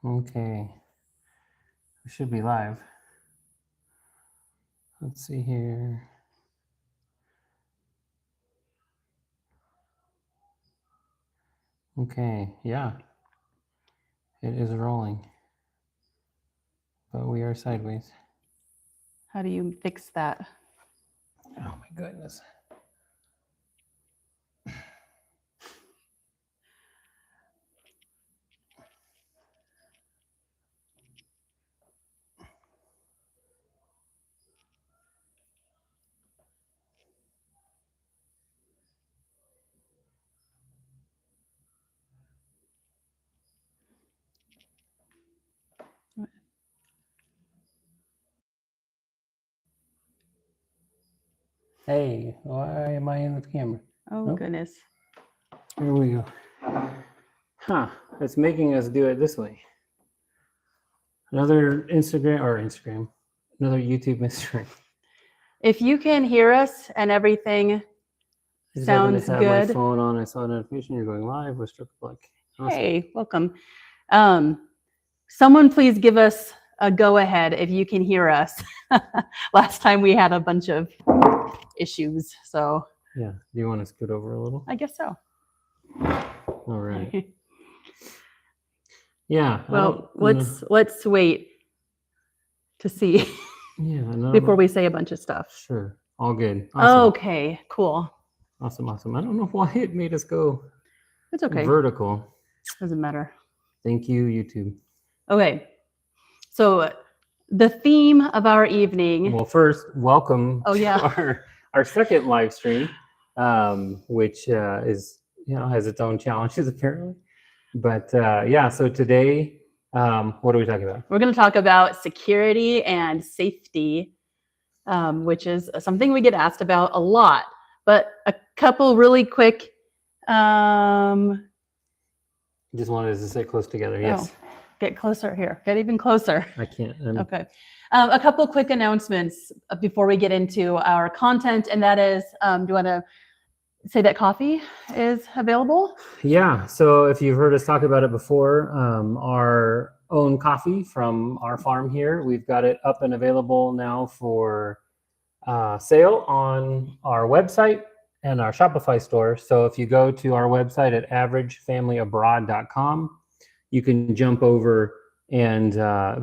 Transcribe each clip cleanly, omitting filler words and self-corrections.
Okay. We should be live. Let's see here. Okay, yeah. It is rolling. But we are sideways. How do you fix that? Oh my goodness. Hey, why am I in the camera? Oh, goodness. Here we go. Huh, it's making us do it this way. Another another YouTube mystery. If you can hear us and everything sounds I good. My phone on. I saw a notification. You're going live with Strip Club. Awesome. Hey, welcome. Someone please give us a go ahead if you can hear us. Last time we had a bunch of issues, so. Yeah, do you want to scoot over a little? I guess so. All right. Yeah. Well, let's wait to see. Yeah. Before we say a bunch of stuff. Sure. All good. Awesome. Okay, cool. Awesome. I don't know why it made us go. It's okay. Vertical. Doesn't matter. Thank you, YouTube. Okay. So the theme of our evening. Well, first, welcome to our second live stream, which is has its own challenges apparently. But so today, what are we talking about? We're going to talk about security and safety, which is something we get asked about a lot. But a couple really quick. Just wanted to sit close together. Yes. Oh, get closer here. Get even closer. I can't. Okay. A couple quick announcements before we get into our content, and that is, do you want to say that coffee is available? Yeah. So if you've heard us talk about it before, our own coffee from our farm here, we've got it up and available now for sale on our website and our Shopify store. So if you go to our website at averagefamilyabroad.com, you can jump over and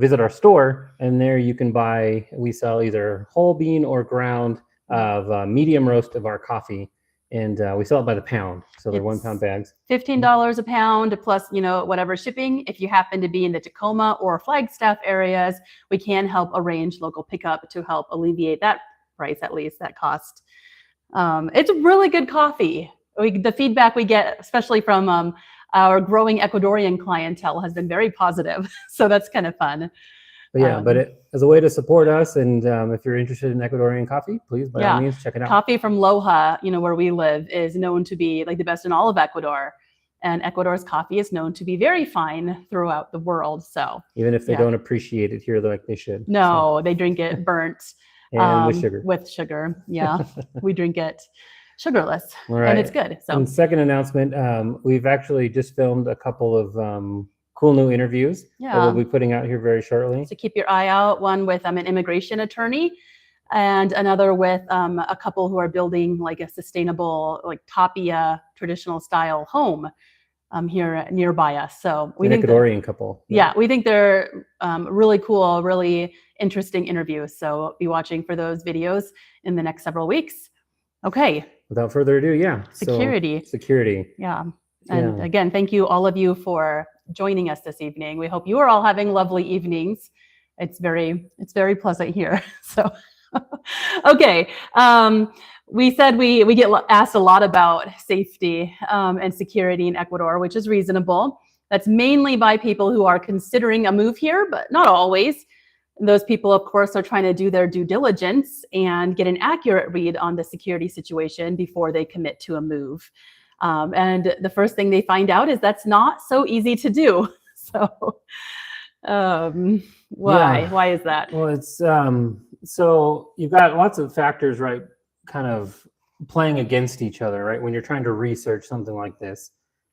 visit our store, and there you can buy, we sell either whole bean or ground of medium roast of our coffee. And we sell it by the pound. So they're 1 pound bags. $15 a pound plus, whatever shipping. If you happen to be in the Tacoma or Flagstaff areas, we can help arrange local pickup to help alleviate that price, at least that cost. It's really good coffee. The feedback we get, especially from our growing Ecuadorian clientele, has been very positive. So that's kind of fun. But as a way to support us, and if you're interested in Ecuadorian coffee, please, by all means, check it out. Coffee from Loja, where we live, is known to be like the best in all of Ecuador. And Ecuador's coffee is known to be very fine throughout the world. So even if they don't appreciate it here like they should. No, they drink it burnt. And with sugar. With sugar, yeah. We drink it sugarless, right. And it's good. So, and second announcement, we've actually just filmed a couple of cool new interviews that we'll be putting out here very shortly. So keep your eye out. One with an immigration attorney, and another with a couple who are building like a sustainable, like Tapia traditional style home here nearby us. So we think Ecuadorian couple. Yeah, we think they're really cool, really interesting interviews. So be watching for those videos in the next several weeks. Okay. Without further ado, Security. So, security. Yeah. And again, thank you all of you for joining us this evening. We hope you are all having lovely evenings. It's very pleasant here. So, okay. We said we get asked a lot about safety and security in Ecuador, which is reasonable. That's mainly by people who are considering a move here, but not always. Those people, of course, are trying to do their due diligence and get an accurate read on the security situation before they commit to a move. And the first thing they find out is that's not so easy to do. So why is that? Well, it's so you've got lots of factors, right, kind of playing against each other, right? When you're trying to research something like this,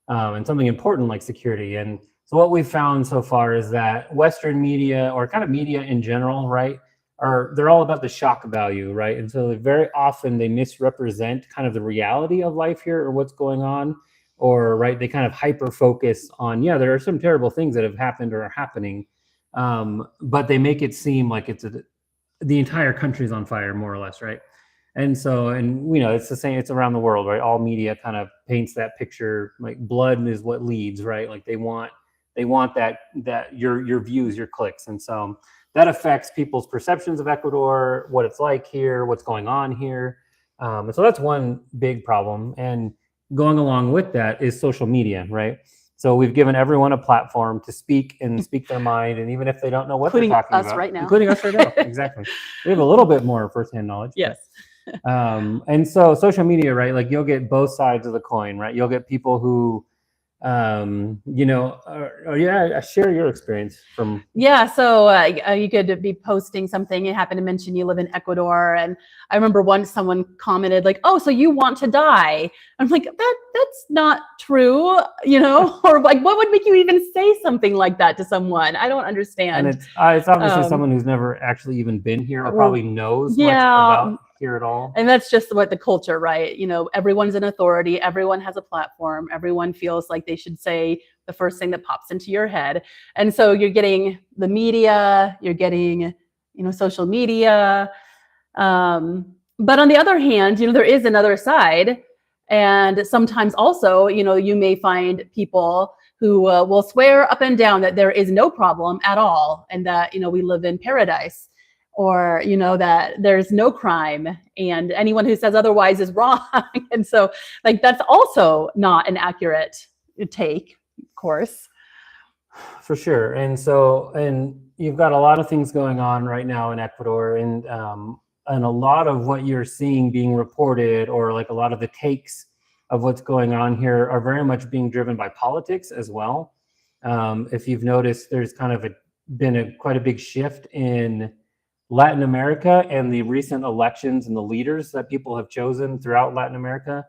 and something important like security. And so what we've found so far is that Western media, or kind of media in general, right, they're all about the shock value, right? And so very often they misrepresent kind of the reality of life here or what's going on, or right, they kind of hyper focus on, yeah, there are some terrible things that have happened or are happening, but they make it seem like the entire country's on fire, more or less, right? And so, and it's the same, it's around the world, right? All media kind of paints that picture, like blood is what leads, right? Like they want that your views, your clicks. And so that affects people's perceptions of Ecuador, what it's like here, what's going on here. And so that's one big problem. And going along with that is social media, right? So we've given everyone a platform to speak their mind, and even if they don't know what including they're talking us about, right now. including us right now, exactly. We have a little bit more firsthand knowledge. Yes. And so social media, right? Like you'll get both sides of the coin, right? You'll get people who share your experience from. Yeah, so you could be posting something. You happen to mention you live in Ecuador, and I remember once someone commented like, "Oh, so you want to die?" I'm like, that's not true, or like, what would make you even say something like that to someone? I don't understand. And it's obviously someone who's never actually even been here or probably knows much about here at all. And that's just what the culture, right? Everyone's an authority. Everyone has a platform. Everyone feels like they should say the first thing that pops into your head. And so you're getting the media, you're getting, social media. But on the other hand, there is another side. And sometimes also, you may find people who will swear up and down that there is no problem at all, and that, we live in paradise, or, that there's no crime, and anyone who says otherwise is wrong. And so like, that's also not an accurate take, of course. For sure. And you've got a lot of things going on right now in Ecuador, and a lot of what you're seeing being reported, or like a lot of the takes of what's going on here, are very much being driven by politics as well. If you've noticed, there's kind of been quite a big shift in Latin America and the recent elections and the leaders that people have chosen throughout Latin America.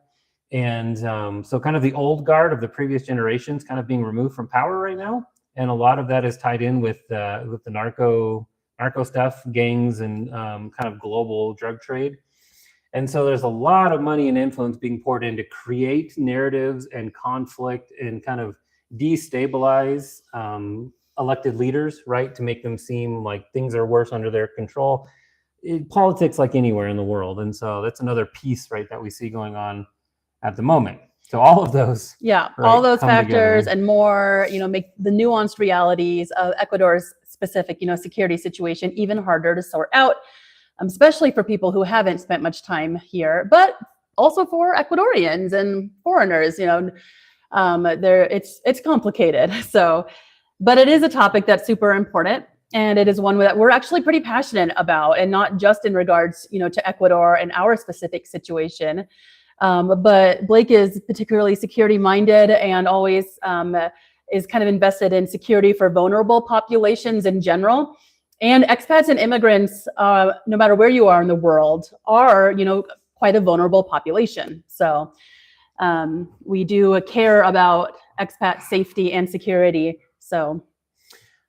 And so kind of the old guard of the previous generations kind of being removed from power right now. And a lot of that is tied in with the narco stuff, gangs, and kind of global drug trade. And so there's a lot of money and influence being poured in to create narratives and conflict and kind of destabilize elected leaders, right? To make them seem like things are worse under their control. Politics, like anywhere in the world. And so that's another piece, right, that we see going on at the moment. So all of those. Yeah, right, all those factors together, and more, make the nuanced realities of Ecuador's specific, security situation even harder to sort out, especially for people who haven't spent much time here, but also for Ecuadorians and foreigners, it's complicated. So, but it is a topic that's super important, and it is one that we're actually pretty passionate about, and not just in regards, to Ecuador and our specific situation. But Blake is particularly security minded, and always is kind of invested in security for vulnerable populations in general. And expats and immigrants, no matter where you are in the world, are, quite a vulnerable population. So we do care about expat safety and security. So.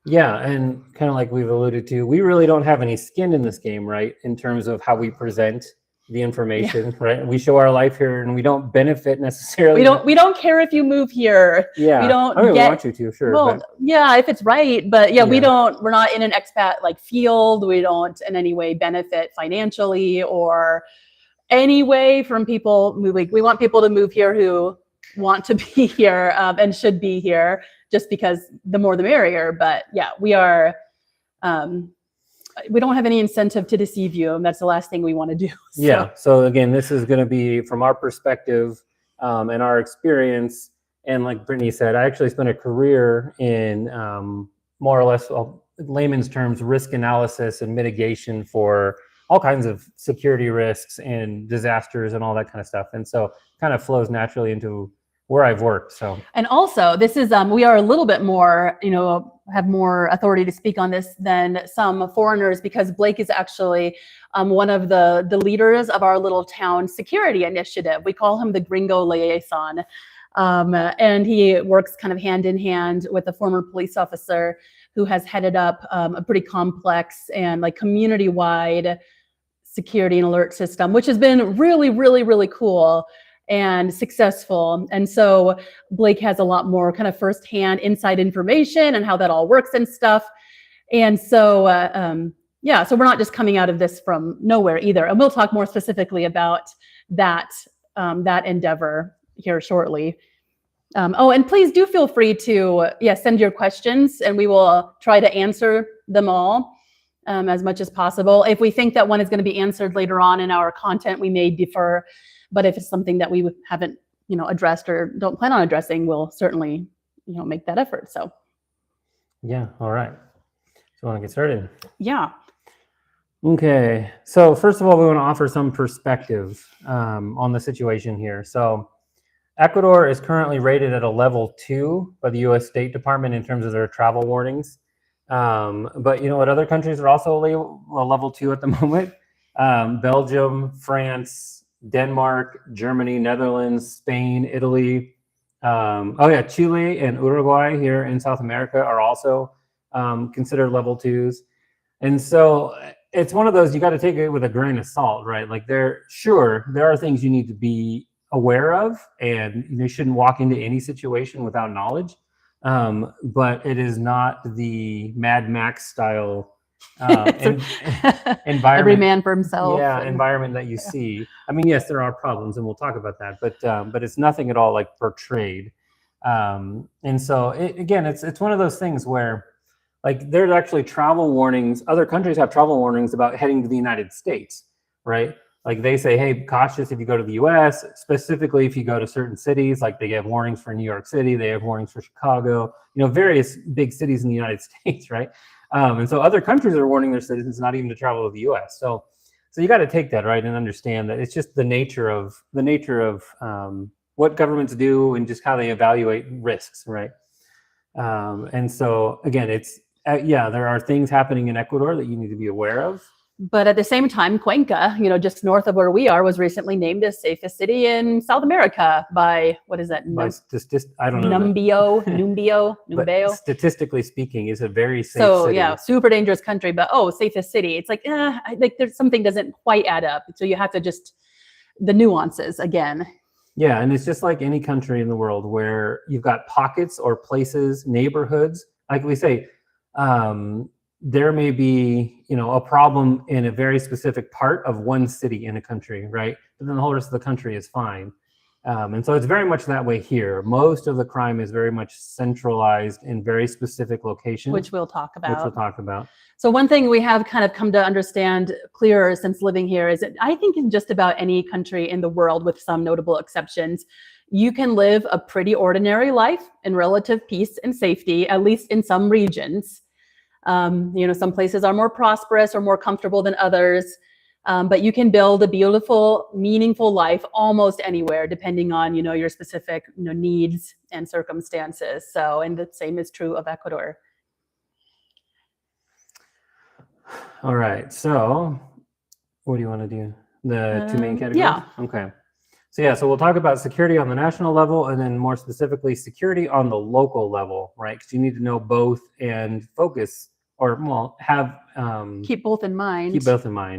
Yeah, and kind of like we've alluded to, we really don't have any skin in this game, right? In terms of how we present the information, right? We show our life here, and we don't benefit necessarily. We don't care if you move here. Yeah, we don't. We want you to, sure. Well, yeah, if it's right, but we're not in an expat like field. We don't in any way benefit financially or any way from people moving. We want people to move here who want to be here and should be here, just because the more the merrier. But yeah, we are. We don't have any incentive to deceive you, and that's the last thing we want to do. So. Yeah. So again, this is going to be from our perspective and our experience. And like Brittany said, I actually spent a career in more or less, layman's terms, risk analysis and mitigation for all kinds of security risks and disasters and all that kind of stuff. And so kind of flows naturally into where I've worked. So, and also this is we are a little bit more, have more authority to speak on this than some foreigners, because Blake is actually one of the leaders of our little town security initiative. We call him the Gringo Liaison. And he works kind of hand in hand with a former police officer who has headed up a pretty complex and like community-wide security and alert system, which has been really, really, really cool and successful. And so Blake has a lot more kind of firsthand inside information and how that all works and stuff. And so, yeah, so we're not just coming out of this from nowhere either. And we'll talk more specifically about that, that endeavor here shortly. Oh, and please do feel free to send your questions, and we will try to answer them all as much as possible. If we think that one is going to be answered later on in our content, we may defer. But if it's something that we haven't, addressed or don't plan on addressing, we'll certainly, make that effort. So, yeah, all right. So, want to get started? Yeah. Okay. So, first of all, we want to offer some perspective on the situation here. So, Ecuador is currently rated at a level 2 by the U.S. State Department in terms of their travel warnings. But you know what? Other countries are also a level 2 at the moment. Belgium, France, Denmark, Germany, Netherlands, Spain, Italy. Chile and Uruguay here in South America are also considered level 2s. And so it's one of those, you got to take it with a grain of salt, right? Like there are things you need to be aware of, and you shouldn't walk into any situation without knowledge. But it is not the Mad Max style environment. Every man for himself. Yeah, environment that you see. I mean, yes, there are problems, and we'll talk about that. But it's nothing at all like portrayed. And so it's one of those things where, like, there's actually travel warnings. Other countries have travel warnings about heading to the United States, right? Like they say, hey, cautious if you go to the US, specifically if you go to certain cities, like they have warnings for New York City, they have warnings for Chicago, various big cities in the United States, right? And so other countries are warning their citizens not even to travel to the US. So you got to take that, right, and understand that it's just the nature of what governments do and just how they evaluate risks, right? And so again, it's there are things happening in Ecuador that you need to be aware of. But at the same time, Cuenca, just north of where we are, was recently named the safest city in South America by, what is that? I don't know. Numbeo. Statistically speaking, it's a very safe city. Yeah, super dangerous country, but safest city. It's like, there's something doesn't quite add up. So you have to just, the nuances again. Yeah, and it's just like any country in the world where you've got pockets or places, neighborhoods, like we say, there may be, a problem in a very specific part of one city in a country, right? But then the whole rest of the country is fine. And so it's very much that way here. Most of the crime is very much centralized in very specific locations. Which we'll talk about. So one thing we have kind of come to understand clearer since living here is that I think in just about any country in the world, with some notable exceptions, you can live a pretty ordinary life in relative peace and safety, at least in some regions. Some places are more prosperous or more comfortable than others, but you can build a beautiful, meaningful life almost anywhere, depending on, your specific, needs and circumstances. So, and the same is true of Ecuador. All right. So what do you want to do? The two main categories? Yeah. Okay. So we'll talk about security on the national level, and then more specifically security on the local level, right? Because you need to know both and focus, or have keep both in mind.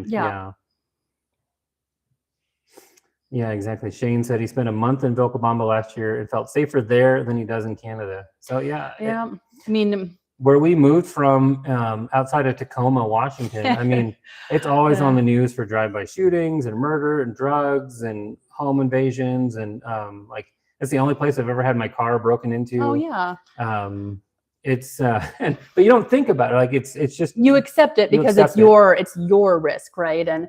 Yeah. Yeah, exactly. Shane said he spent a month in Vilcabamba last year and felt safer there than he does in Canada. So yeah. Where we moved from, outside of Tacoma, Washington, I mean, it's always on the news for drive-by shootings and murder and drugs and home invasions, and it's the only place I've ever had my car broken into. Oh yeah. It's but you don't think about it, like it's just, you accept it because it's your risk, right? And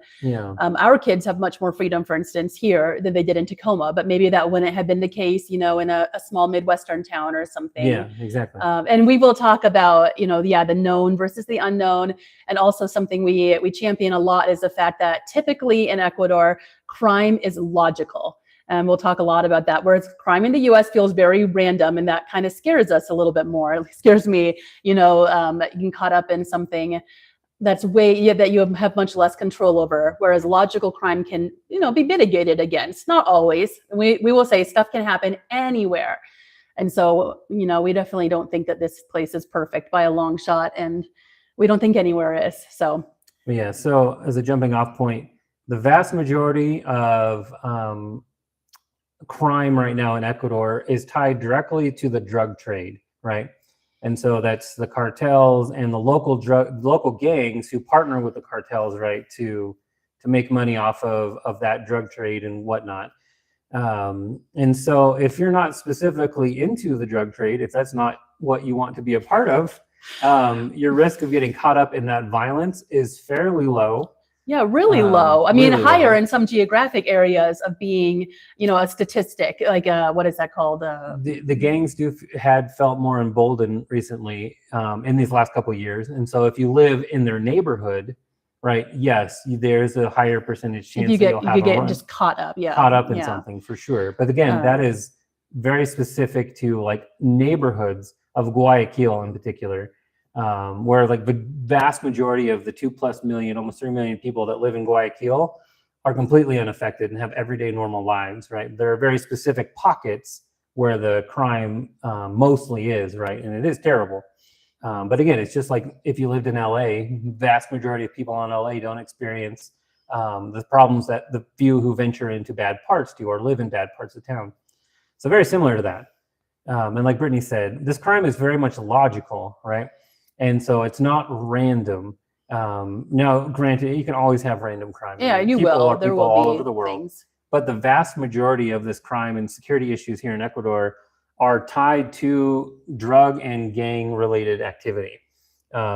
our kids have much more freedom, for instance, here than they did in Tacoma, but maybe that wouldn't have been the case, in a small Midwestern town or something. Yeah, exactly. And we will talk about, the known versus the unknown. And also something we champion a lot is the fact that typically in Ecuador, crime is logical. And we'll talk a lot about that, whereas crime in the U.S. feels very random, and that kind of scares us a little bit more. It scares me, getting caught up in something that you have much less control over, whereas logical crime can, be mitigated against. Not always. We will say stuff can happen anywhere. And so, we definitely don't think that this place is perfect by a long shot, and we don't think anywhere is. So yeah. So as a jumping off point, the vast majority of crime right now in Ecuador is tied directly to the drug trade, right? And so that's the cartels and the local gangs who partner with the cartels, right, to make money off of that drug trade and whatnot. And so if you're not specifically into the drug trade, if that's not what you want to be a part of, your risk of getting caught up in that violence is fairly low. Yeah, really low. I mean, really higher low. in some geographic areas of being, a statistic, like what is that called? The gangs had felt more emboldened recently in these last couple of years. And so if you live in their neighborhood, right, yes, there's a higher percentage chance you that you'll have get just caught up. Yeah. Caught up in something for sure. But again, that is very specific to like neighborhoods of Guayaquil in particular. Where like the vast majority of the 2+ million, almost 3 million people that live in Guayaquil are completely unaffected and have everyday normal lives, right? There are very specific pockets where the crime mostly is, right? And it is terrible. But again, it's just like if you lived in LA, vast majority of people in LA don't experience the problems that the few who venture into bad parts do or live in bad parts of town. So very similar to that. And like Brittany said, this crime is very much logical, right? And so it's not random. Now, granted, you can always have random crime. Yeah, There will be all over the world. Things. But the vast majority of this crime and security issues here in Ecuador are tied to drug and gang-related activity.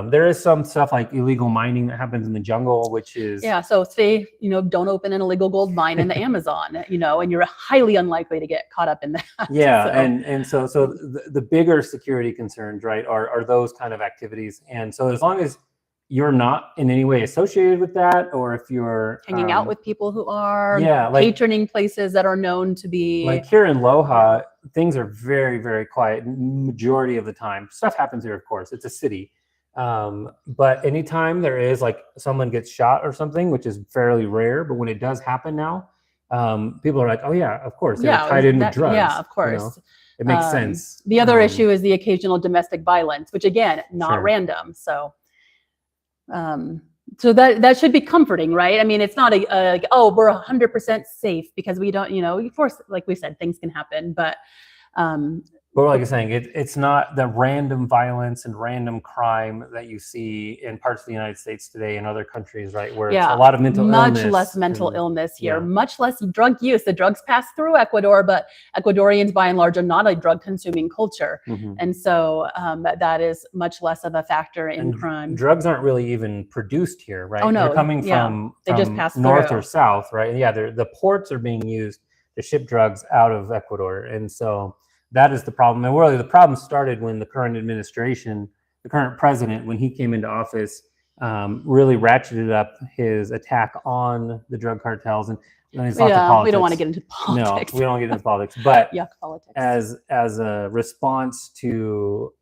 There is some stuff like illegal mining that happens in the jungle, which is So say don't open an illegal gold mine in the Amazon, and you're highly unlikely to get caught up in that. Yeah, so the bigger security concerns, right, are those kind of activities. And so as long as you're not in any way associated with that, or if you're hanging out with people who are, like patroning places that are known to be, like here in Loja, things are very, very quiet majority of the time. Stuff happens here, of course, it's a city. But anytime there is like someone gets shot or something, which is fairly rare, but when it does happen now, people are like, oh yeah, of course, they're tied in with drugs. Yeah, of course. It makes sense. The other issue is the occasional domestic violence, which again, not random. So, so that should be comforting, right? I mean, it's not like, oh, we're 100% safe because we don't, of course, like we said, things can happen, but like you're saying, it's not the random violence and random crime that you see in parts of the United States today and other countries, right? Where it's a lot of mental illness. Much less mental illness here, much less drug use. The drugs pass through Ecuador, but Ecuadorians by and large are not a drug consuming culture. And so that is much less of a factor in crime. Drugs aren't really even produced here, right? Oh no, they're coming from they just pass north through. Or south, right? Yeah, the ports are being used to ship drugs out of Ecuador. And so that is the problem. And really the problem started when the current administration, the current president, when he came into office, really ratcheted up his attack on the drug cartels. And we don't want to get into politics. No, we don't get into politics. But yuck, politics. As a response to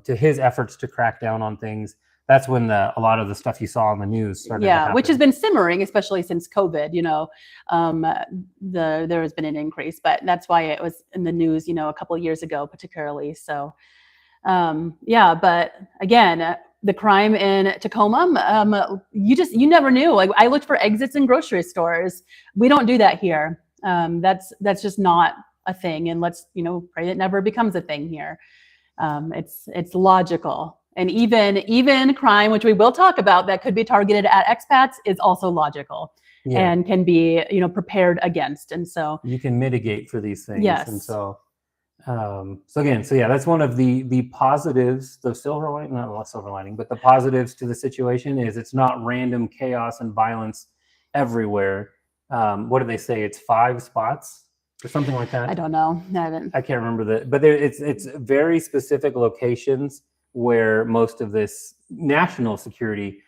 his efforts to crack down on things, that's when a lot of the stuff you saw on the news started to happen. Which has been simmering, especially since COVID. There has been an increase, but that's why it was in the news, a couple of years ago, particularly. So, but again, the crime in Tacoma, you never knew. Like I looked for exits in grocery stores. We don't do that here. That's just not a thing, and let's pray it never becomes a thing here. It's logical. And even crime, which we will talk about, that could be targeted at expats, is also logical and can be prepared against. And so you can mitigate for these things. Yes. And so that's one of the positives. The silver lining, not silver lining, but the positives to the situation is it's not random chaos and violence everywhere. What do they say? It's 5 spots or something like that. I don't know. I can't remember but it's very specific locations where most of this national security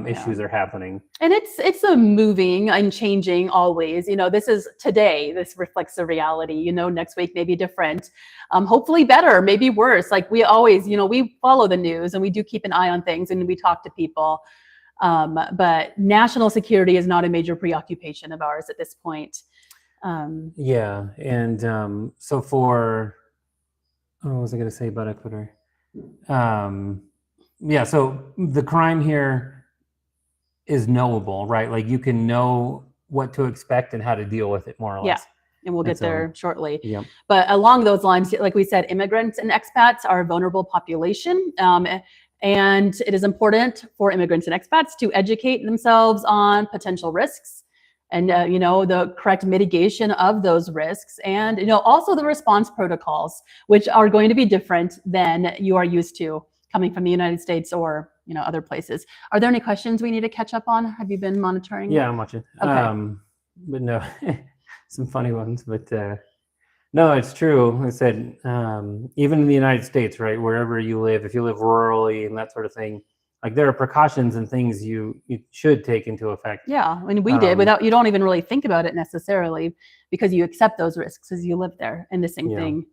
issues are happening. And it's a moving and changing always. This is today. This reflects the reality. Next week may be different. Hopefully better, maybe worse. Like we always, we follow the news and we do keep an eye on things and we talk to people. But national security is not a major preoccupation of ours at this point. Yeah, and so for what was I going to say about Ecuador? Yeah, so the crime here is knowable, right? Like you can know what to expect and how to deal with it, more or less. And we'll get there shortly. Yeah. But along those lines, like we said, immigrants and expats are a vulnerable population. And it is important for immigrants and expats to educate themselves on potential risks and, the correct mitigation of those risks. And, also the response protocols, which are going to be different than you are used to coming from the United States or, other places. Are there any questions we need to catch up on? Have you been monitoring? Yeah, I'm watching. Okay. But no, some funny ones, but no, it's true. I said, even in the United States, right, wherever you live, if you live rurally and that sort of thing, like there are precautions and things you should take into effect. Yeah, and we did you don't even really think about it necessarily because you accept those risks as you live there. And the same thing.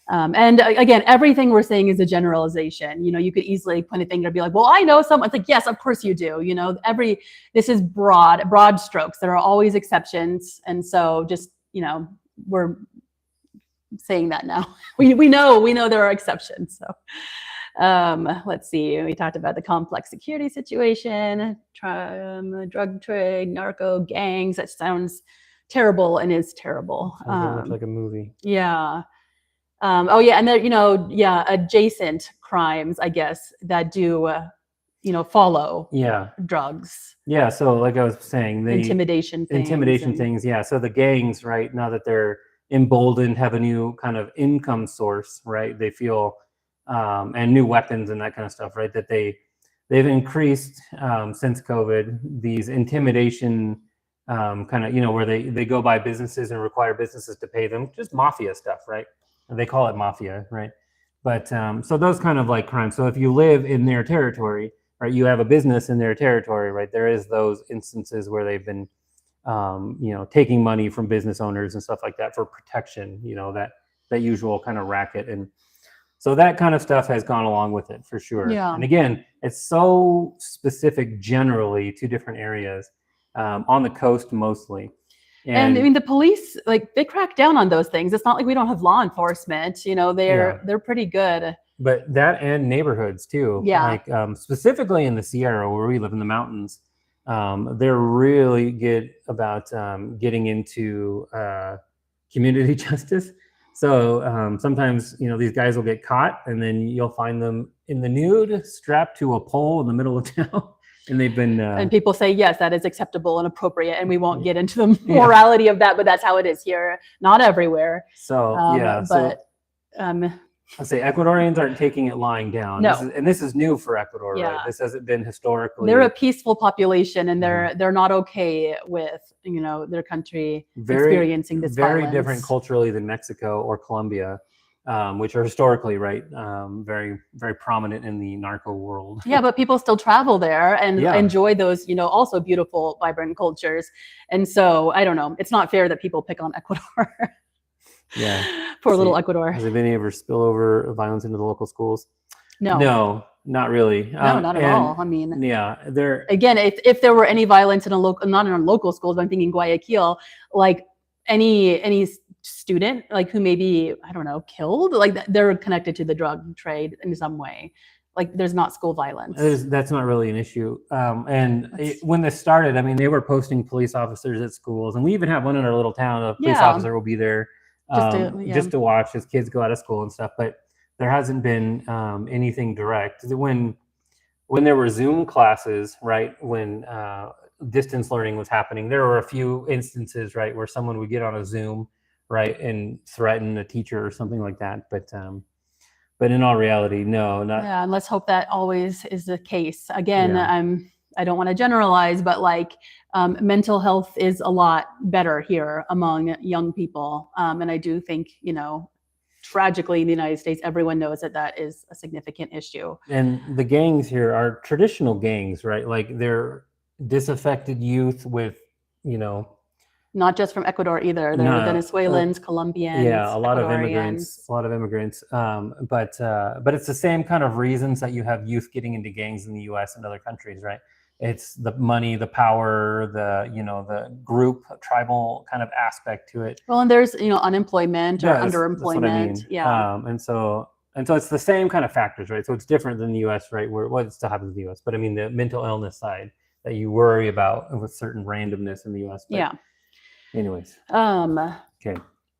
And again, everything we're saying is a generalization. You could easily point a finger and be like, well, I know someone. It's like, yes, of course you do. This is broad strokes. There are always exceptions. And so just, we're saying that now. We know there are exceptions. So let's see. We talked about the complex security situation, drug trade, narco gangs. That sounds terrible and is terrible. Sounds much like a movie. Yeah. And there, adjacent crimes, I guess, that do, follow drugs. Yeah. So like I was saying, the intimidation things. Yeah. So the gangs, right, now that they're emboldened, have a new kind of income source, right? They feel, and new weapons and that kind of stuff, right? That they've increased since COVID, these intimidation kind of, where they go by businesses and require businesses to pay them, just mafia stuff, right? They call it mafia, right? But so those kind of like crimes. So if you live in their territory, right, you have a business in their territory, right? There is those instances where they've been, taking money from business owners and stuff like that for protection, that usual kind of racket. And so that kind of stuff has gone along with it for sure. Yeah. And again, it's so specific generally to different areas, on the coast mostly. And I mean, the police, like, they crack down on those things. It's not like we don't have law enforcement. They're pretty good. But that and neighborhoods too. Yeah. Like specifically in the Sierra where we live in the mountains, they're really good about getting into community justice. So sometimes, these guys will get caught and then you'll find them in the nude, strapped to a pole in the middle of town. And they've been and people say, yes, that is acceptable and appropriate. And we won't get into the morality of that, but that's how it is here. Not everywhere. So, but I say Ecuadorians aren't taking it lying down. No. This is new for Ecuador, right? This hasn't been historically. They're a peaceful population and they're not okay with, their country experiencing this violence. Very different culturally than Mexico or Colombia. Which are historically, right, very, very prominent in the narco world. Yeah, but people still travel there and enjoy those, also beautiful, vibrant cultures. And so, I don't know, it's not fair that people pick on Ecuador. Poor little Ecuador. Has there been any ever spillover violence into the local schools? No, not really. No, not at all. I mean, there again, if there were any violence in not in our local schools, but I'm thinking Guayaquil, like any student like who may be, I don't know, killed, like they're connected to the drug trade in some way. Like there's not school violence. That's not really an issue. When this started, I mean, they were posting police officers at schools, and we even have one in our little town. A police officer will be there just to watch his kids go out of school and stuff. But there hasn't been anything direct. When there were Zoom classes, right, when distance learning was happening, there were a few instances, right, where someone would get on a Zoom, right, and threaten a teacher or something like that. But in all reality, no, not. Yeah, and let's hope that always is the case. Again, I don't want to generalize, but mental health is a lot better here among young people. And I do think, tragically in the United States, everyone knows that is a significant issue. And the gangs here are traditional gangs, right? Like they're disaffected youth with, not just from Ecuador either. There are Venezuelans, Colombians. Yeah, a lot of immigrants. But it's the same kind of reasons that you have youth getting into gangs in the U.S. and other countries, right? it's the money, the power, the group tribal kind of aspect to it. Well, and there's unemployment or underemployment. That's what I mean. Yeah. And so it's the same kind of factors, right? So it's different than the U.S., right? Where it still happens in the U.S., but I mean the mental illness side that you worry about with certain randomness in the U.S. But yeah. Anyways. Okay.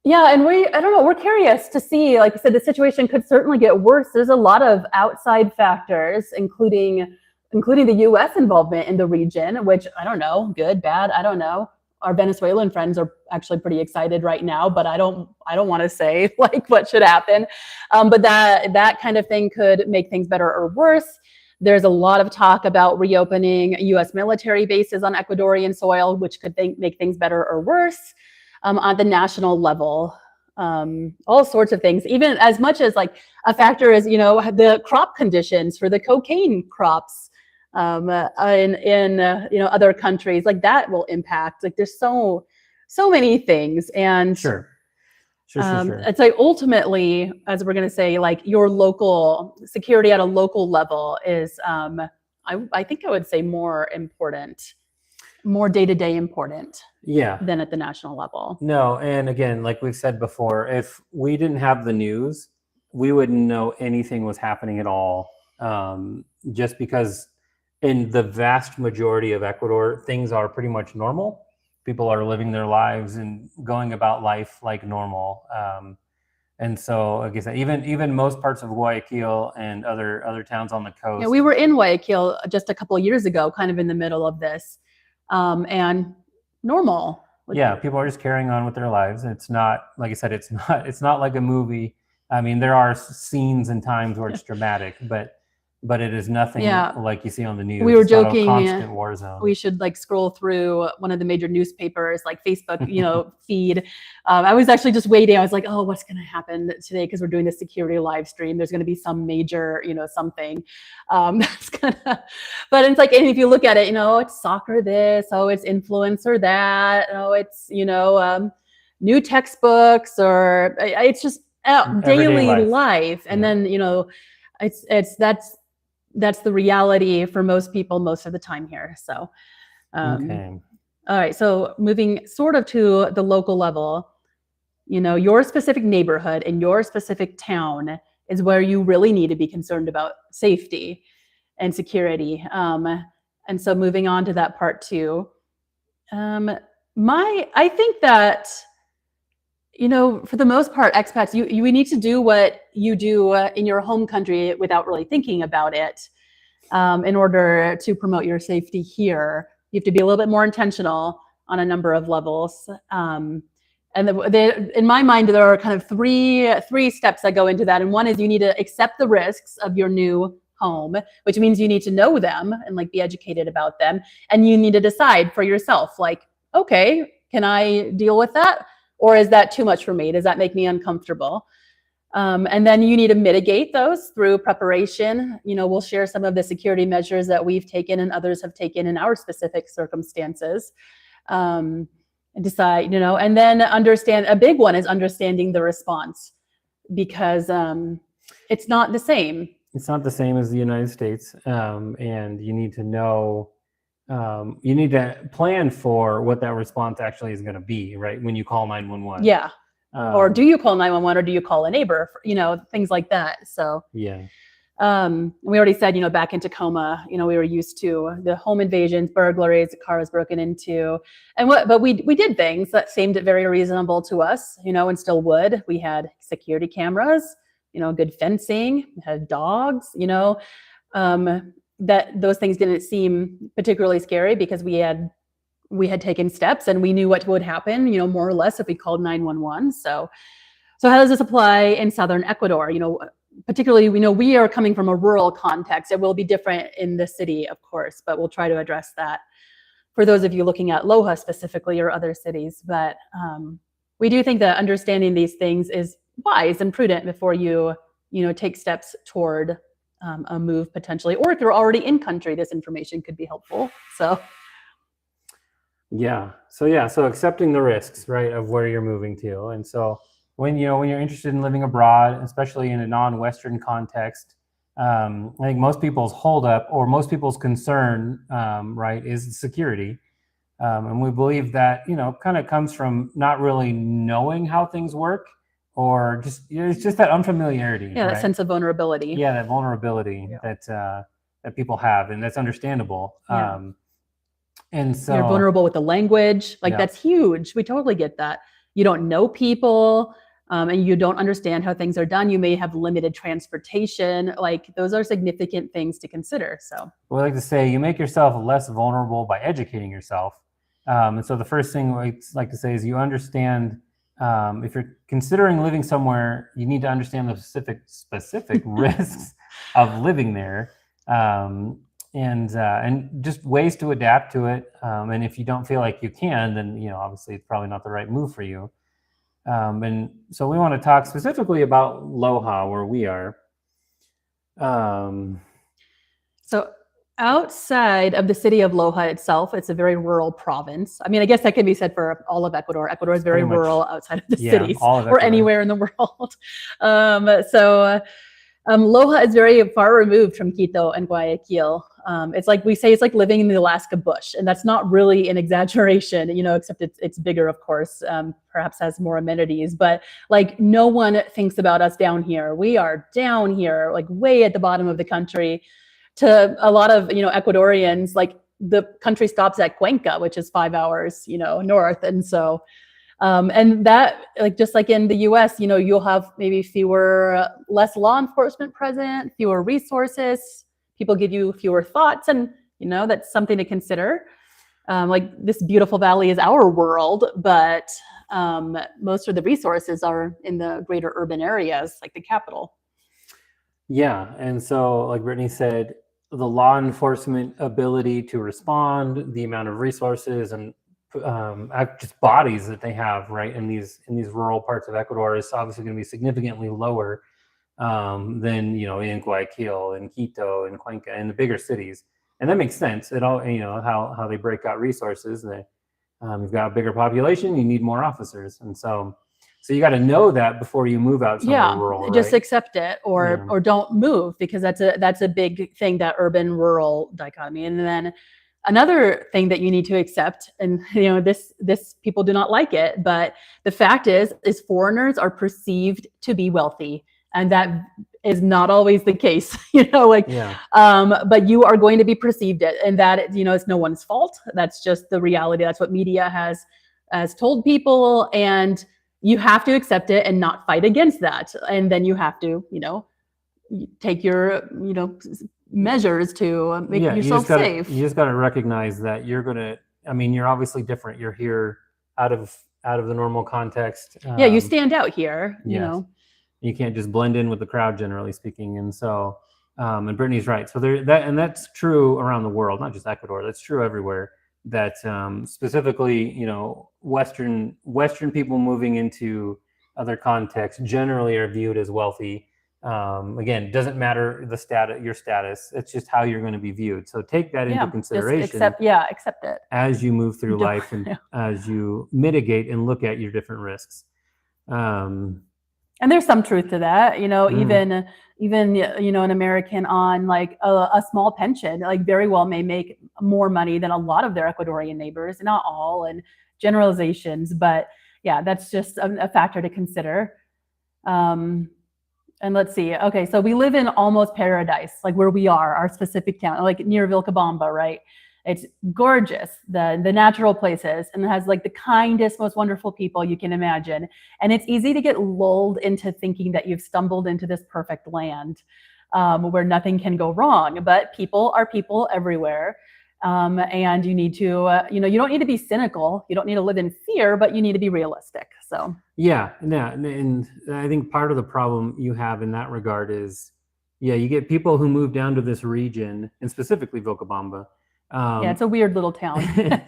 Yeah, and I don't know, we're curious to see, like you said, the situation could certainly get worse. There's a lot of outside factors, including the U.S. involvement in the region, which I don't know, good, bad, I don't know. Our Venezuelan friends are actually pretty excited right now, but I don't want to say like what should happen. But that kind of thing could make things better or worse. There's a lot of talk about reopening U.S. military bases on Ecuadorian soil, which could make things better or worse. On the national level, all sorts of things, even as much as like a factor is, the crop conditions for the cocaine crops in other countries, like that will impact. Like there's so many things, and sure. It's like ultimately, as we're going to say, like your local security at a local level is, I think I would say more important. More day-to-day important than at the national level. No, and again, like we've said before, if we didn't have the news, we wouldn't know anything was happening at all. Just because in the vast majority of Ecuador, things are pretty much normal. People are living their lives and going about life like normal. And so, like I said, even most parts of Guayaquil and other towns on the coast. Yeah, we were in Guayaquil just a couple of years ago, kind of in the middle of this. And normal. Yeah, people are just carrying on with their lives. It's not, like I said, it's not like a movie. I mean, there are scenes and times where it's dramatic, but it is nothing like you see on the news. We were joking, not a constant war zone. We should like scroll through one of the major newspapers, like Facebook, feed. I was actually just waiting. I was like, oh, what's going to happen today? Because we're doing the security live stream. There's going to be some major, something. That's gonna. But it's like, and if you look at it, it's soccer this, oh, it's influencer that, oh, it's new textbooks, or it's just daily life. And then that's the reality for most people most of the time here. So, okay. All right. So moving sort of to the local level, your specific neighborhood and your specific town is where you really need to be concerned about safety and security. And so moving on to that part too, I think that, for the most part, expats, you need to do what you do in your home country without really thinking about it. In order to promote your safety here, you have to be a little bit more intentional on a number of levels. And in my mind, there are kind of three steps that go into that. And one is you need to accept the risks of your new home, which means you need to know them and like be educated about them. And you need to decide for yourself, like, okay, can I deal with that? Or is that too much for me? Does that make me uncomfortable? And then you need to mitigate those through preparation. We'll share some of the security measures that we've taken and others have taken in our specific circumstances. And decide, and then understand, a big one is understanding the response, because it's not the same. It's not the same as the United States. And you need to know, you need to plan for what that response actually is going to be, right? When you call 911. Yeah. Or do you call 911 or do you call a neighbor? Things like that. So yeah. We already said, back in Tacoma, we were used to the home invasions, burglaries, the car was broken into, but we did things that seemed very reasonable to us, and still would. We had security cameras, good fencing, had dogs, that those things didn't seem particularly scary because we had taken steps and we knew what would happen, more or less if we called 911. So how does this apply in Southern Ecuador? Particularly, we are coming from a rural context. It will be different in the city, of course, but we'll try to address that for those of you looking at Loja specifically or other cities. But we do think that understanding these things is wise and prudent before you take steps toward a move potentially, or if you're already in country, this information could be helpful. So accepting the risks, right, of where you're moving to. And so when you're interested in living abroad, especially in a non-Western context, I think most people's holdup or most people's concern, right, is security. And we believe that, kind of comes from not really knowing how things work, or just, it's just that unfamiliarity. Yeah, right? that sense of vulnerability. Yeah, that vulnerability that people have, and that's understandable. Yeah. And so You're vulnerable with the language. Like, that's huge. We totally get that. You don't know people, and you don't understand how things are done. You may have limited transportation. Like, those are significant things to consider. So we like to say you make yourself less vulnerable by educating yourself. And so the first thing we like to say is you understand, if you're considering living somewhere, you need to understand the specific risks of living there, and just ways to adapt to it. And if you don't feel like you can, then obviously it's probably not the right move for you. And so we want to talk specifically about Loja, where we are. So outside of the city of Loja itself, it's a very rural province. I mean, I guess that can be said for all of Ecuador. Ecuador is very rural outside of the cities or anywhere in the world. Loja is very far removed from Quito and Guayaquil. It's like we say, it's like living in the Alaska bush, and that's not really an exaggeration, except it's bigger, of course, perhaps has more amenities, but like no one thinks about us down here. We are down here, like way at the bottom of the country. To a lot of, Ecuadorians, like the country stops at Cuenca, which is 5 hours, north. And so, and that, like, just like in the US, you'll have maybe less law enforcement present, fewer resources, people give you fewer thoughts. And, that's something to consider. Like, this beautiful valley is our world, but most of the resources are in the greater urban areas, like the capital. Yeah. And so, like Brittany said, the law enforcement ability to respond, the amount of resources and just bodies that they have, right, in these rural parts of Ecuador is obviously going to be significantly lower than in Guayaquil and Quito and Cuenca and the bigger cities. And that makes sense. It all how they break out resources. You've got a bigger population, you need more officers, and so you got to know that before you move out somewhere rural. Just right? accept it, or don't move, because that's a big thing, that urban rural dichotomy. And then another thing that you need to accept, and this people do not like it, but the fact is foreigners are perceived to be wealthy, and that is not always the case. But you are going to be perceived it, and that it's no one's fault. That's just the reality. That's what media has told people, and you have to accept it and not fight against that. And then you have to, take your, measures to make yourself safe. You just got to recognize that you're obviously different. You're here out of the normal context. You stand out here, You can't just blend in with the crowd, generally speaking. And so, and Brittany's right. So that's true around the world, not just Ecuador. That's true everywhere. That specifically, Western people moving into other contexts generally are viewed as wealthy. Again, it doesn't matter your status. It's just how you're going to be viewed. So take that into consideration. Accept it as you move through life, and as you mitigate and look at your different risks. And there's some truth to that, even an American on like a small pension, like very well may make more money than a lot of their Ecuadorian neighbors. Not all, and generalizations, but that's just a factor to consider. And let's see. Okay, so we live in almost paradise, like where we are, our specific town, like near Vilcabamba, right? It's gorgeous, the natural places, and it has like the kindest, most wonderful people you can imagine. And it's easy to get lulled into thinking that you've stumbled into this perfect land where nothing can go wrong. But people are people everywhere. And you need to, you don't need to be cynical. You don't need to live in fear, but you need to be realistic. So and I think part of the problem you have in that regard is, you get people who move down to this region, and specifically Vilcabamba. It's a weird little town.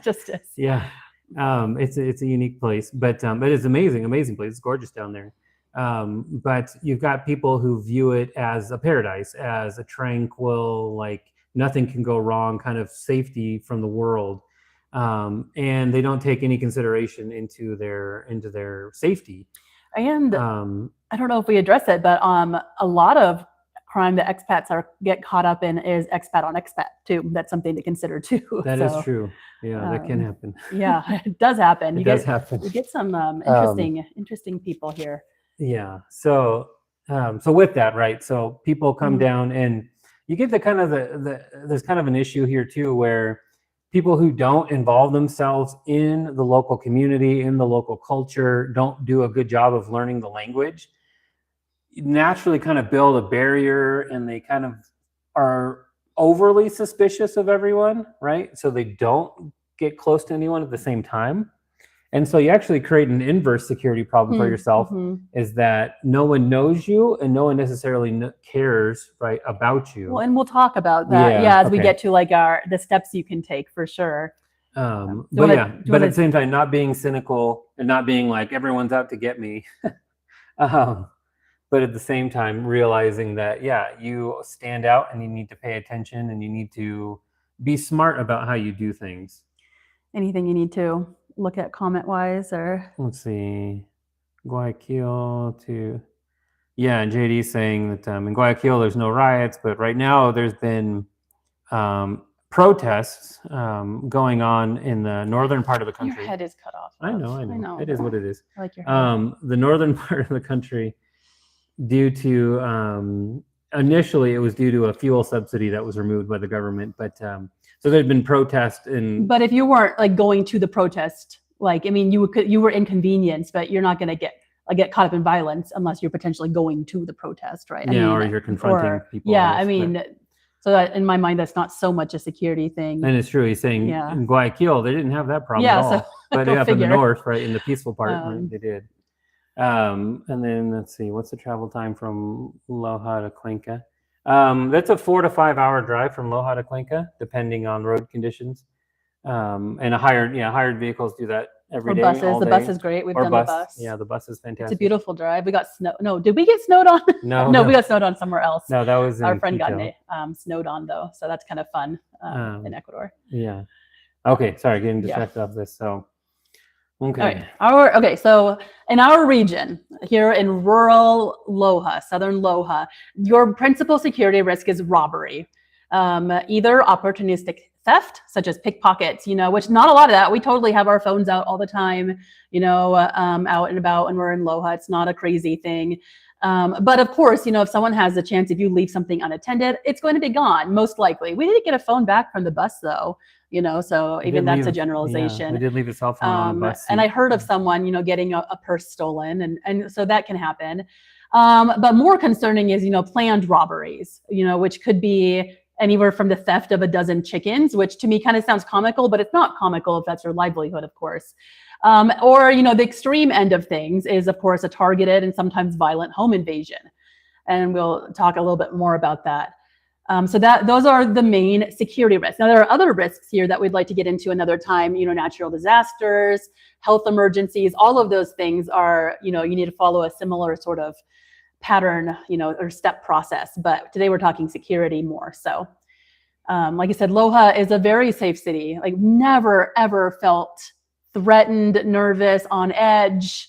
Just is. It's a unique place, but it's amazing place. It's gorgeous down there. But you've got people who view it as a paradise, as a tranquil, like nothing can go wrong kind of safety from the world. And they don't take any consideration into their safety. And I don't know if we address it, but a lot of crime that expats get caught up in is expat on expat too. That's something to consider too. That is true. Yeah, that can happen. Yeah, it does happen. It does happen. You get some interesting people here. Yeah. So with that, right? So people come down, and you get the kind of there's kind of an issue here too, where people who don't involve themselves in the local community, in the local culture, don't do a good job of learning the language, naturally kind of build a barrier, and they kind of are overly suspicious of everyone, right? So they don't get close to anyone at the same time. And so you actually create an inverse security problem for yourself, is that no one knows you and no one necessarily cares, right, about you. Well, and we'll talk about that, as we get to like the steps you can take for sure. But at the same time, not being cynical and not being like everyone's out to get me. But at the same time, realizing that, you stand out and you need to pay attention and you need to be smart about how you do things. Anything you need to look at comment-wise, or? Let's see. Guayaquil to... Yeah, and JD's saying that in Guayaquil, there's no riots, but right now there's been protests going on in the northern part of the country. Your head is cut off. I know. It is what it is. I like your head. The northern part of the country, due to initially it was due to a fuel subsidy that was removed by the government, but so there'd been protests in. But if you weren't like going to the protest, like I mean, you were inconvenienced, but you're not going to get caught up in violence unless you're potentially going to the protest, right? Or you're confronting people. Yeah, I mean. So that, in my mind, that's not so much a security thing. And it's true. He's saying in Guayaquil, they didn't have that problem at all. So but up in the north, right, in the peaceful part, right, they did. And then let's see, what's the travel time from Loja to Cuenca? That's a 4 to 5 hour drive from Loja to Cuenca, depending on road conditions. And hired vehicles do that every day. Buses. All the day. bus is great. We've done the bus. Yeah, the bus is fantastic. It's a beautiful drive. We got snow. No, did we get snowed on? No, we got snowed on somewhere else. No, that was our friend Quito. Got snowed on though, so that's kind of fun in Ecuador. Yeah. Okay. Sorry, getting distracted off this. So. Okay. So in our region here in rural Loja, southern Loja, your principal security risk is robbery, either opportunistic theft, such as pickpockets, which not a lot of that. We totally have our phones out all the time, out and about when we're in Loja. It's not a crazy thing. But of course, if someone has the chance, if you leave something unattended, it's going to be gone, most likely. We didn't get a phone back from the bus though, so even that's a generalization. We did leave a cell phone on the bus seat. And I heard of someone, getting a purse stolen, and so that can happen. But more concerning is, planned robberies, which could be anywhere from the theft of a dozen chickens, which to me kind of sounds comical, but it's not comical if that's your livelihood, of course. Or, the extreme end of things is, of course, a targeted and sometimes violent home invasion. And we'll talk a little bit more about that. So those are the main security risks. Now, there are other risks here that we'd like to get into another time, natural disasters, health emergencies, all of those things are, you need to follow a similar sort of pattern, or step process. But today we're talking security more. So, like I said, Loja is a very safe city. Like never, ever felt threatened, nervous, on edge,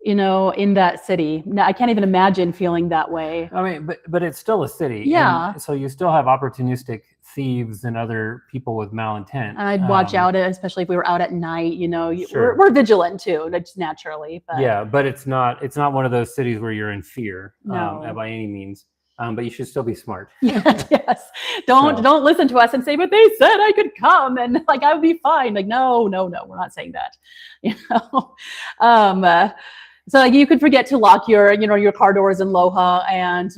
in that city. Now, I can't even imagine feeling that way. I mean, but it's still a city. Yeah. And so you still have opportunistic thieves and other people with malintent. And I'd watch out, especially if we were out at night, Sure. we're vigilant too, just naturally. But yeah, but it's not one of those cities where you're in fear by any means. But you should still be smart. Yes. Don't listen to us and say, but they said I could come and like I would be fine. Like, no, we're not saying that. So like you could forget to lock your car doors in Loja, and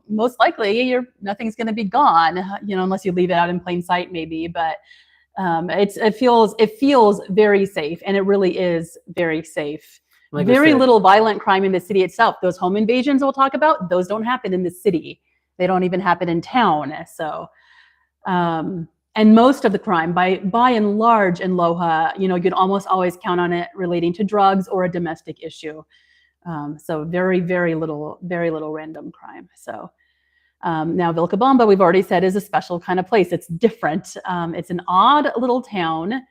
most likely nothing's going to be gone, unless you leave it out in plain sight, maybe. But it feels very safe, and it really is very safe. Like very little violent crime in the city itself. Those home invasions we'll talk about, those don't happen in the city. They don't even happen in town. So, and most of the crime, by and large in Loja, you can almost always count on it relating to drugs or a domestic issue. So very, very little random crime. So now Vilcabamba, we've already said, is a special kind of place. It's different. It's an odd little town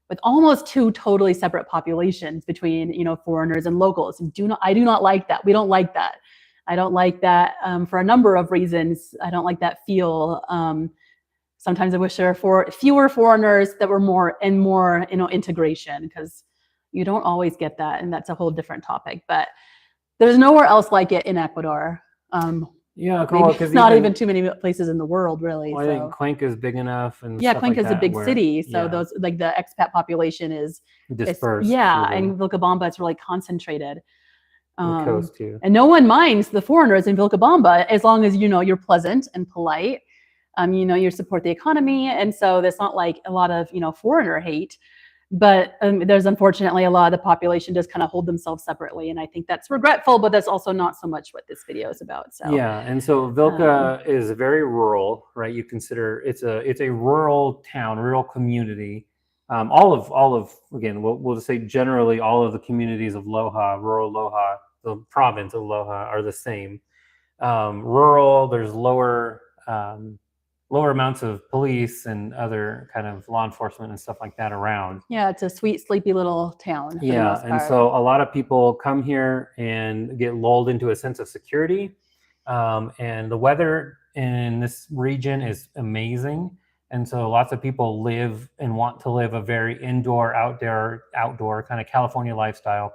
with almost two totally separate populations between, foreigners and locals. I do not like that. We don't like that. I don't like that for a number of reasons. I don't like that feel. Sometimes I wish there were fewer foreigners that were more integration, because you don't always get that, and that's a whole different topic. But there's nowhere else like it in Ecuador. Yeah, maybe it's not even too many places in the world, really. Well, I think Cuenca is big enough, and yeah, stuff Cuenca like is a big where, city, so those like the expat population is dispersed. And Vilcabamba is really concentrated. The coast too. And no one minds the foreigners in Vilcabamba as long as you're pleasant and polite. You support the economy, and so there's not like a lot of foreigner hate. But there's unfortunately a lot of the population does kind of hold themselves separately, and I think that's regretful. But that's also not so much what this video is about. So yeah, and so Vilca is very rural, right? You consider it's a rural town, rural community. All of again, we'll just say generally all of the communities of Loja, rural Loja, the province of Loja, are the same. Rural, there's lower amounts of police and other kind of law enforcement and stuff like that around. Yeah, it's a sweet, sleepy little town. Yeah, and so a lot of people come here and get lulled into a sense of security. And the weather in this region is amazing. And so lots of people live and want to live a very indoor, outdoor kind of California lifestyle.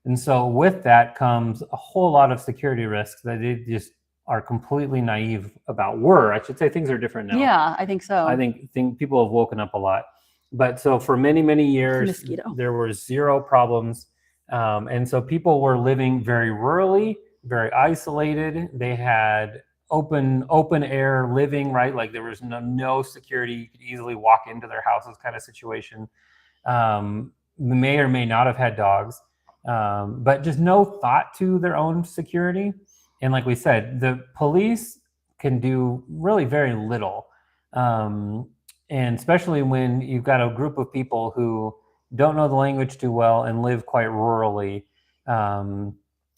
And so with that comes a whole lot of security risks that they just are completely naive about. I should say things are different now. Yeah, I think so. I think people have woken up a lot. But so for many, many years, there were zero problems. And so people were living very rurally, very isolated. They had open air living, right? Like there was no security. You could easily walk into their houses kind of situation. May or may not have had dogs, but just no thought to their own security. And like we said, the police can do really very little. And especially when you've got a group of people who don't know the language too well and live quite rurally,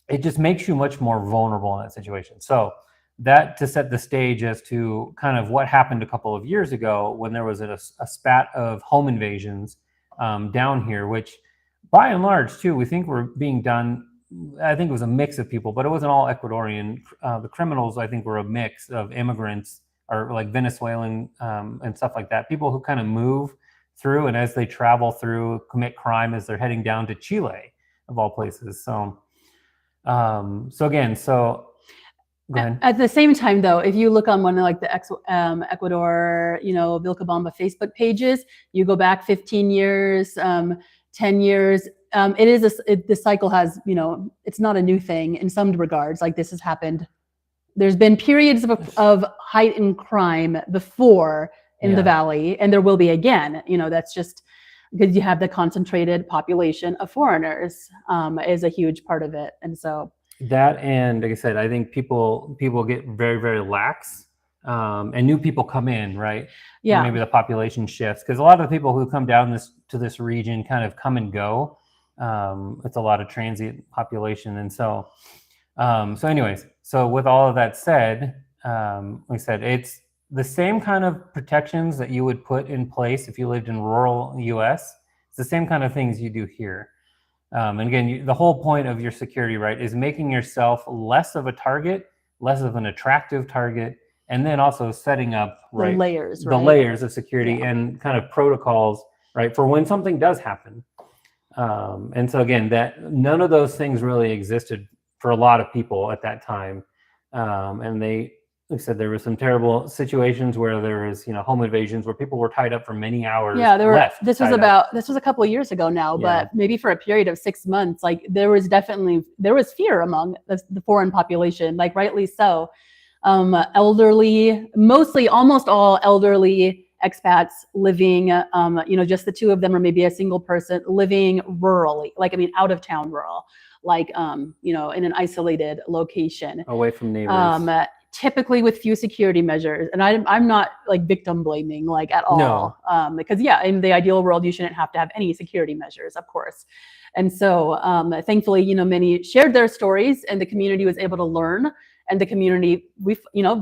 it just makes you much more vulnerable in that situation. So that to set the stage as to kind of what happened a couple of years ago when there was a spat of home invasions down here, which by and large too, we think were being done. I think it was a mix of people, but it wasn't all Ecuadorian. The criminals, I think, were a mix of immigrants or like Venezuelan and stuff like that. People who kind of move through, and as they travel through, commit crime as they're heading down to Chile, of all places. So, go ahead. At the same time, though, if you look on one of like the Ecuador, Vilcabamba Facebook pages, you go back 15 years, 10 years. The cycle has, it's not a new thing in some regards. Like this has happened. There's been periods of heightened crime before in the valley, and there will be again. That's just because you have the concentrated population of foreigners is a huge part of it. And so that, and like I said, I think people get very, very lax, and new people come in, right? Yeah. And maybe the population shifts because a lot of the people who come down to this region kind of come and go. It's a lot of transient population. And so anyways, so with all of that said, like I said, it's the same kind of protections that you would put in place if you lived in rural US. It's the same kind of things you do here. And again, the whole point of your security, right, is making yourself less of a target, less of an attractive target, and then also setting up the layers of security and kind of protocols, right, for when something does happen. And so again, that none of those things really existed for a lot of people at that time. And they, like I said, there were some terrible situations where there was, home invasions where people were tied up for many hours. Yeah, this was a couple of years ago now, but maybe for a period of 6 months, like there was fear among the foreign population, like rightly so. Elderly, mostly almost all elderly expats living, just the two of them or maybe a single person living rurally, out of town rural, in an isolated location. Away from neighbors. Typically with few security measures. And I'm not like victim blaming at all. No. Because in the ideal world, you shouldn't have to have any security measures, of course. And so thankfully, many shared their stories and the community was able to learn, and the community, we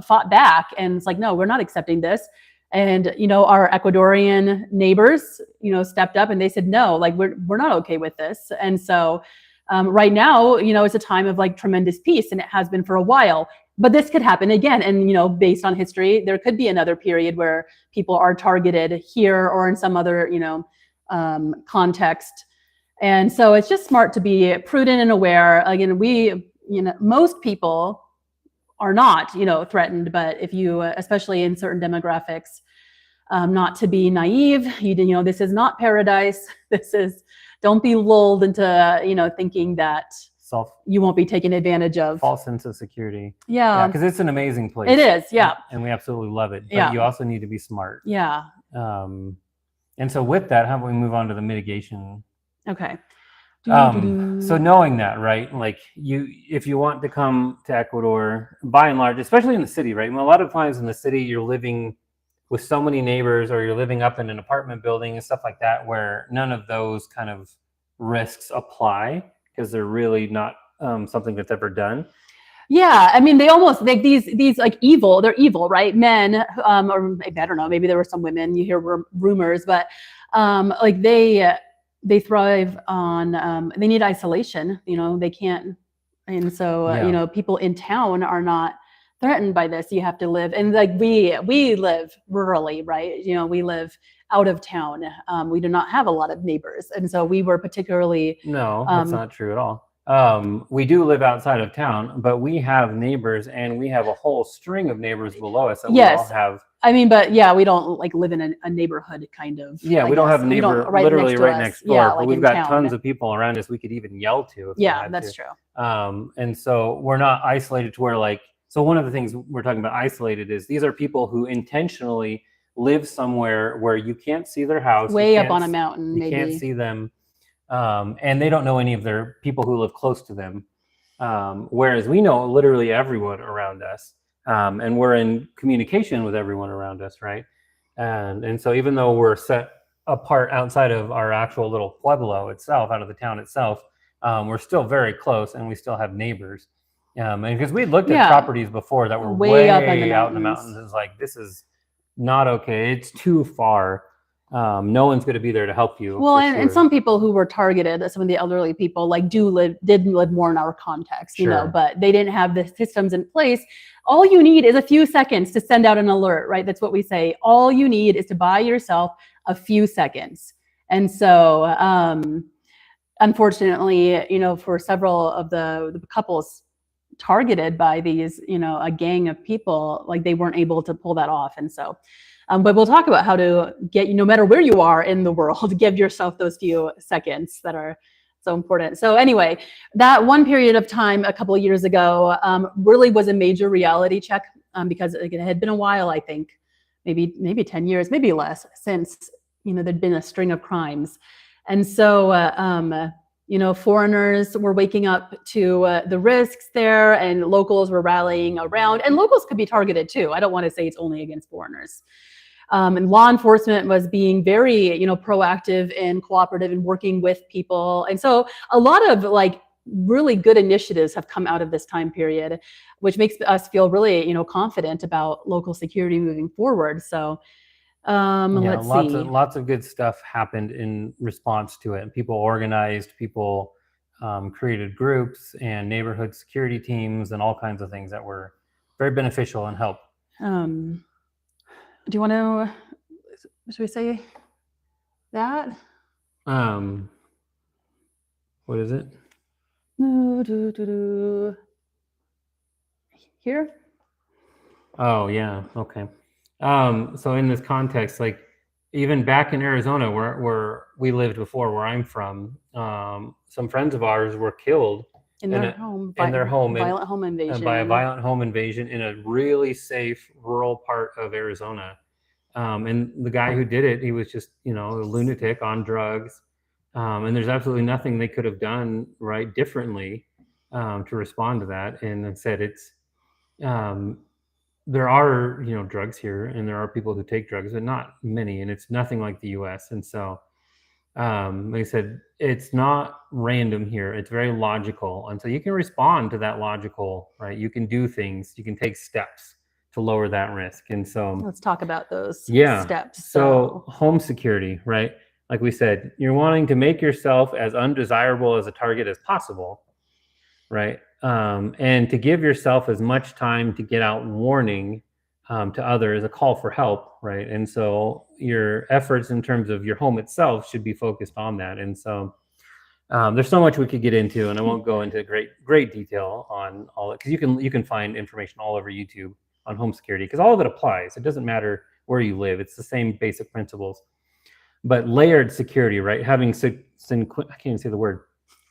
fought back, and it's like, no, we're not accepting this. And, our Ecuadorian neighbors, stepped up and they said, no, we're not okay with this. And so Right now, it's a time of like tremendous peace, and it has been for a while. But this could happen again. And, based on history, there could be another period where people are targeted here or in some other, context. And so it's just smart to be prudent and aware. Again, most people are not, threatened, but if you, especially in certain demographics, not to be naive. This is not paradise. Don't be lulled into, thinking that you won't be taken advantage of. False sense of security. Yeah. Because it's an amazing place. It is, yeah. And we absolutely love it. But you also need to be smart. Yeah. And so with that, how about we move on to the mitigation? Okay. So knowing that, right? Like if you want to come to Ecuador, by and large, especially in the city, right? I mean, a lot of times in the city, you're living with so many neighbors, or you're living up in an apartment building and stuff like that, where none of those kind of risks apply because they're really not something that's ever done. Yeah, I mean, they almost like these like evil. They're evil, right? Men, or maybe, I don't know. Maybe there were some women. You hear rumors, but like they thrive on. They need isolation. They can't, and so people in town are not threatened by this. You have to live, and like we live rurally, right? We live out of town. We do not have a lot of neighbors, and so we were particularly. No, that's not true at all. We do live outside of town, but we have neighbors, and we have a whole string of neighbors below us that we all have. I mean, but yeah, we don't like live in a neighborhood kind of. Yeah, we don't have a neighbor literally right next door, yeah, but like we've got town. Tons of people around us we could even yell to. Yeah, that's true. And so we're not isolated to where like. So one of the things we're talking about isolated is these are people who intentionally live somewhere where you can't see their house. Way up on a mountain, you maybe. can't see them. And they don't know any of their people who live close to them. Whereas we know literally everyone around us. And we're in communication with everyone around us, right? And so even though we're set apart outside of our actual little pueblo itself, out of the town itself, we're still very close, and we still have neighbors. And because we looked at properties before that were way up out in the mountains, it's like, this is not okay. It's too far. No one's going to be there to help you. Well, and some people who were targeted, some of the elderly people, like did live more in our context, but they didn't have the systems in place. All you need is a few seconds to send out an alert, right? That's what we say. All you need is to buy yourself a few seconds. And so, unfortunately, for several of the couples targeted by these, a gang of people, like they weren't able to pull that off. And so, but we'll talk about how to get, no matter where you are in the world, give yourself those few seconds that are so important. So anyway, that one period of time a couple of years ago really was a major reality check because it had been a while, I think, maybe 10 years, maybe less, since, there'd been a string of crimes. And so, foreigners were waking up to the risks there, and locals were rallying around, and locals could be targeted too. I don't want to say it's only against foreigners. And law enforcement was being very, proactive and cooperative and working with people. And so a lot of like really good initiatives have come out of this time period, which makes us feel really, confident about local security moving forward. So let's see. Lots of good stuff happened in response to it. And people organized, people created groups and neighborhood security teams and all kinds of things that were very beneficial and help. Do you want to, should we say that? What is it? Here? Oh, yeah. Okay. So in this context, like even back in Arizona, where we lived before, where I'm from, some friends of ours were killed in their home by a violent home invasion in a really safe rural part of Arizona. And the guy who did it, he was just, a lunatic on drugs. And there's absolutely nothing they could have done differently to respond to that. And instead it's, there are, drugs here, and there are people who take drugs, but not many, and it's nothing like the US. And so, like I said, it's not random here. It's very logical. And so you can respond to that logical, right? You can do things, you can take steps to lower that risk. And so let's talk about those steps. So home security, right? like we said, you're wanting to make yourself as undesirable as a target as possible, right? And to give yourself as much time to get out warning to others, a call for help, right? And so your efforts in terms of your home itself should be focused on that. And so there's so much we could get into, and I won't go into great detail on all it, because you can find information all over YouTube on home security, because all of it applies. It doesn't matter where you live; it's the same basic principles. But layered security, right? Having I can't even say the word,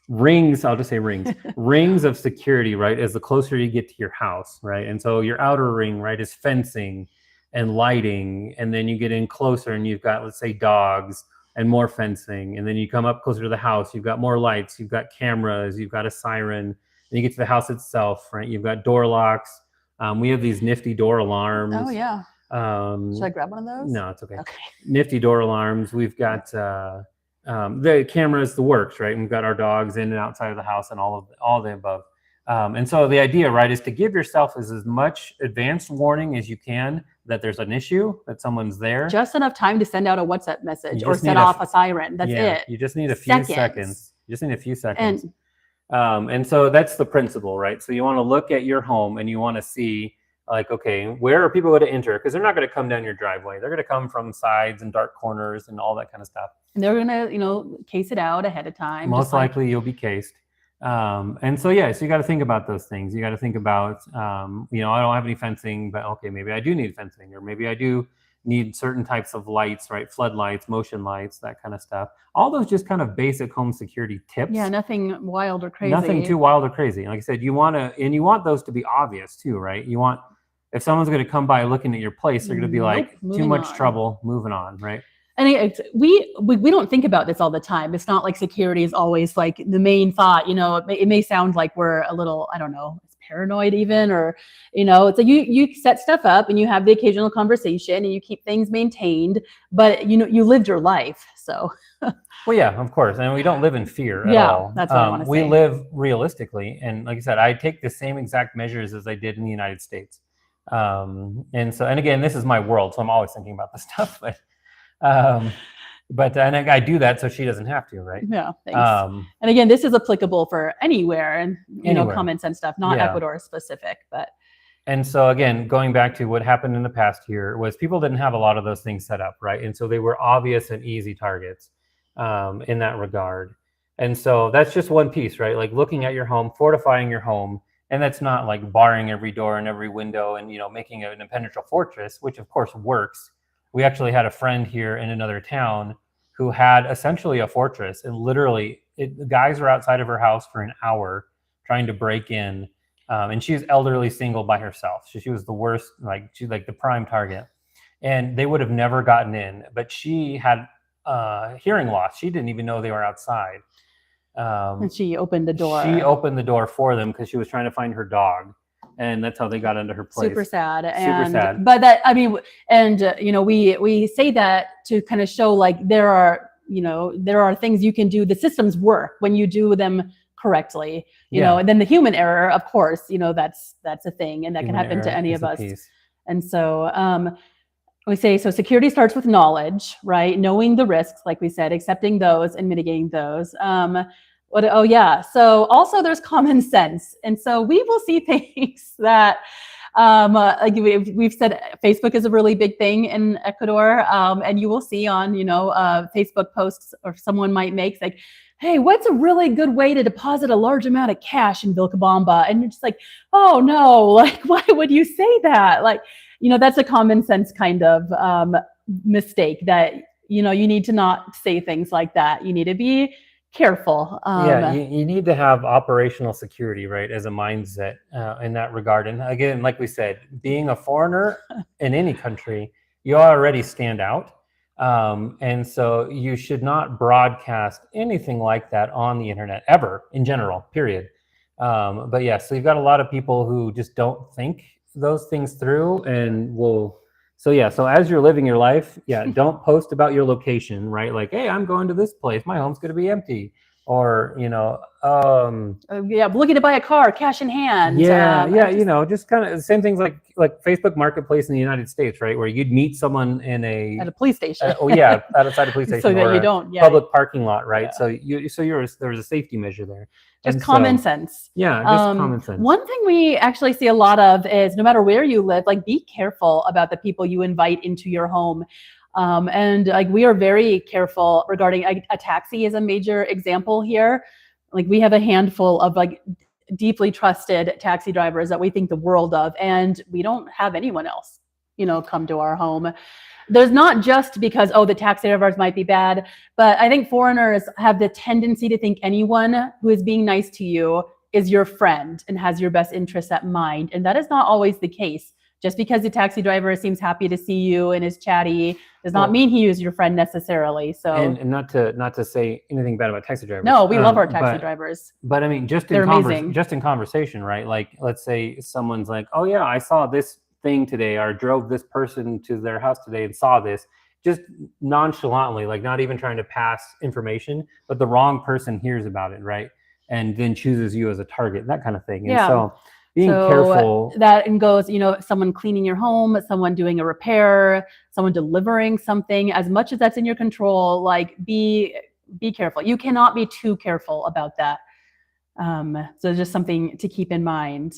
rings. I'll just say rings. Rings of security, right? As the closer you get to your house, right? And so your outer ring, right, is fencing and lighting, and then you get in closer, and you've got, let's say, dogs and more fencing, and then you come up closer to the house, you've got more lights, you've got cameras, you've got a siren, and you get to the house itself, right? You've got door locks. We have these nifty door alarms. Oh yeah. Should I grab one of those? No, it's okay. Okay. Nifty door alarms. We've got the cameras, the works, right? And we've got our dogs in and outside of the house, and all the above. And so the idea, right, is to give yourself as much advanced warning as you can that there's an issue, that someone's there. Just enough time to send out a WhatsApp message or set off a siren. That's it. You just need a few seconds. You just need a few seconds. And so that's the principle, right? So you want to look at your home and you want to see, like, okay, where are people going to enter? Because they're not going to come down your driveway. They're going to come from sides and dark corners and all that kind of stuff. And they're going to, case it out ahead of time. Most likely you'll be cased. And so, so you got to think about those things. You got to think about, I don't have any fencing, but okay, maybe I do need fencing, or maybe I do need certain types of lights, right? Floodlights, motion lights, that kind of stuff. All those just kind of basic home security tips. Yeah, nothing wild or crazy. Nothing too wild or crazy. Like I said, you want those to be obvious too, right? You want, if someone's going to come by looking at your place, they're going to be like, too much trouble, moving on, right? And we don't think about this all the time. It's not like security is always like the main thought. It may sound like we're a little, I don't know, paranoid even, or it's like you set stuff up and you have the occasional conversation and you keep things maintained, but you lived your life. So well, yeah, of course. And we don't live in fear at all. That's what I want to say. We live realistically. And like I said, I take the same exact measures as I did in the United States. And again, this is my world, so I'm always thinking about this stuff, but I do that so she doesn't have to, right? Yeah, thanks. And again, this is applicable for anywhere, and common sense stuff, not Ecuador specific, but. And so again, going back to what happened in the past here, was people didn't have a lot of those things set up, right? And so they were obvious and easy targets in that regard. And so that's just one piece, right? Like looking at your home, fortifying your home. And that's not like barring every door and every window and, making an impenetrable fortress, which of course works. We actually had a friend here in another town who had essentially a fortress, and literally the guys were outside of her house for an hour trying to break in. And she's elderly, single, by herself. So she was the worst, she's like the prime target. And they would have never gotten in, but she had hearing loss. She didn't even know they were outside. And she opened the door. She opened the door for them because she was trying to find her dog. And that's how they got into her place. Super sad. Super sad. But that, we say that to kind of show like there are things you can do. The systems work when you do them correctly, and then the human error, of course, that's a thing, and that can happen to any of us. And so we say, so security starts with knowledge, right? Knowing the risks, like we said, accepting those and mitigating those. So also there's common sense. And so we will see things that, like we've said, Facebook is a really big thing in Ecuador. And you will see on, Facebook posts or someone might make like, hey, what's a really good way to deposit a large amount of cash in Vilcabamba? And you're just like, oh no, like, why would you say that? Like, that's a common sense kind of mistake that, you need to not say things like that. You need to be careful. You need to have operational security, right, as a mindset in that regard. And again, like we said, being a foreigner in any country, you already stand out. And so you should not broadcast anything like that on the internet ever, in general, period. But yeah, so you've got a lot of people who just don't think those things through and so as you're living your life, don't post about your location, right? Like, hey, I'm going to this place. My home's going to be empty. or Yeah, looking to buy a car, cash in hand. just kind of the same things like Facebook Marketplace in the United States, right? Where you'd meet someone in at a police station. Outside a police station, so that or you don't, public parking lot, right? Yeah. So there was a safety measure there. Just common sense. Yeah, just common sense. One thing we actually see a lot of is no matter where you live, like be careful about the people you invite into your home. And like we are very careful regarding a taxi is a major example here. Like we have a handful of like deeply trusted taxi drivers that we think the world of, and we don't have anyone else, come to our home. There's not just because, the taxi drivers might be bad, but I think foreigners have the tendency to think anyone who is being nice to you is your friend and has your best interests at mind. And that is not always the case. Just because the taxi driver seems happy to see you and is chatty does not mean he is your friend necessarily. So and not to say anything bad about taxi drivers. No, we love our taxi drivers. But I mean, just in conversation, right? Like, let's say someone's like, "Oh yeah, I saw this thing today, or drove this person to their house today and saw this." Just nonchalantly, like not even trying to pass information, but the wrong person hears about it, right? And then chooses you as a target, that kind of thing. And so being careful. That goes, someone cleaning your home, someone doing a repair, someone delivering something, as much as that's in your control, like be careful. You cannot be too careful about that. So just something to keep in mind.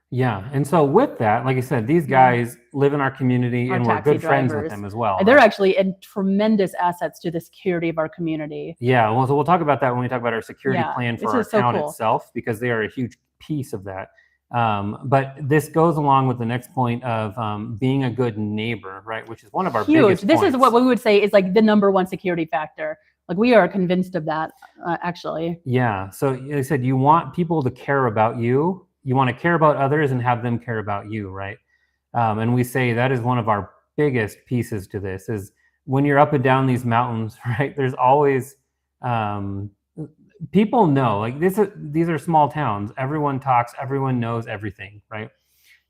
Yeah. And so with that, like I said, these guys live in our community and we're good friends with them as well. And they're actually tremendous assets to the security of our community. Yeah. Well, so we'll talk about that when we talk about our security plan for our town itself, because they are a huge piece of that. But this goes along with the next point of being a good neighbor, right? Which is one of our biggest This points. is what we would say is like the number one security factor. Like we are convinced of that, actually. Yeah. So like I said, you want people to care about you. You want to care about others and have them care about you, right? And we say that is one of our biggest pieces to this is when you're up and down these mountains, right? There's always people know, like these are small towns. Everyone talks, everyone knows everything, right?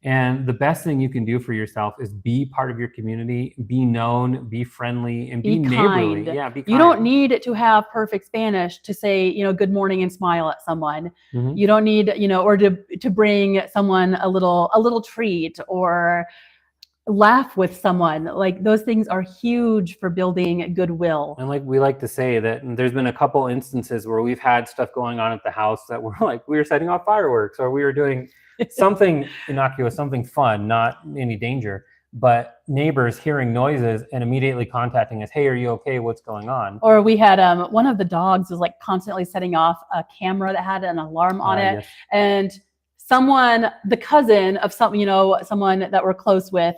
And the best thing you can do for yourself is be part of your community, be known, be friendly, and be neighborly. Yeah, be kind. You don't need to have perfect Spanish to say, good morning and smile at someone. Mm-hmm. You don't need, or to bring someone a little treat or laugh with someone. Like those things are huge for building goodwill. And like we like to say that there's been a couple instances where we've had stuff going on at the house that we're like, we were setting off fireworks or we were doing something innocuous, something fun, not any danger, but neighbors hearing noises and immediately contacting us. Hey, are you okay? What's going on? Or we had one of the dogs was like constantly setting off a camera that had an alarm on it. Yes. And someone, the cousin of someone that we're close with,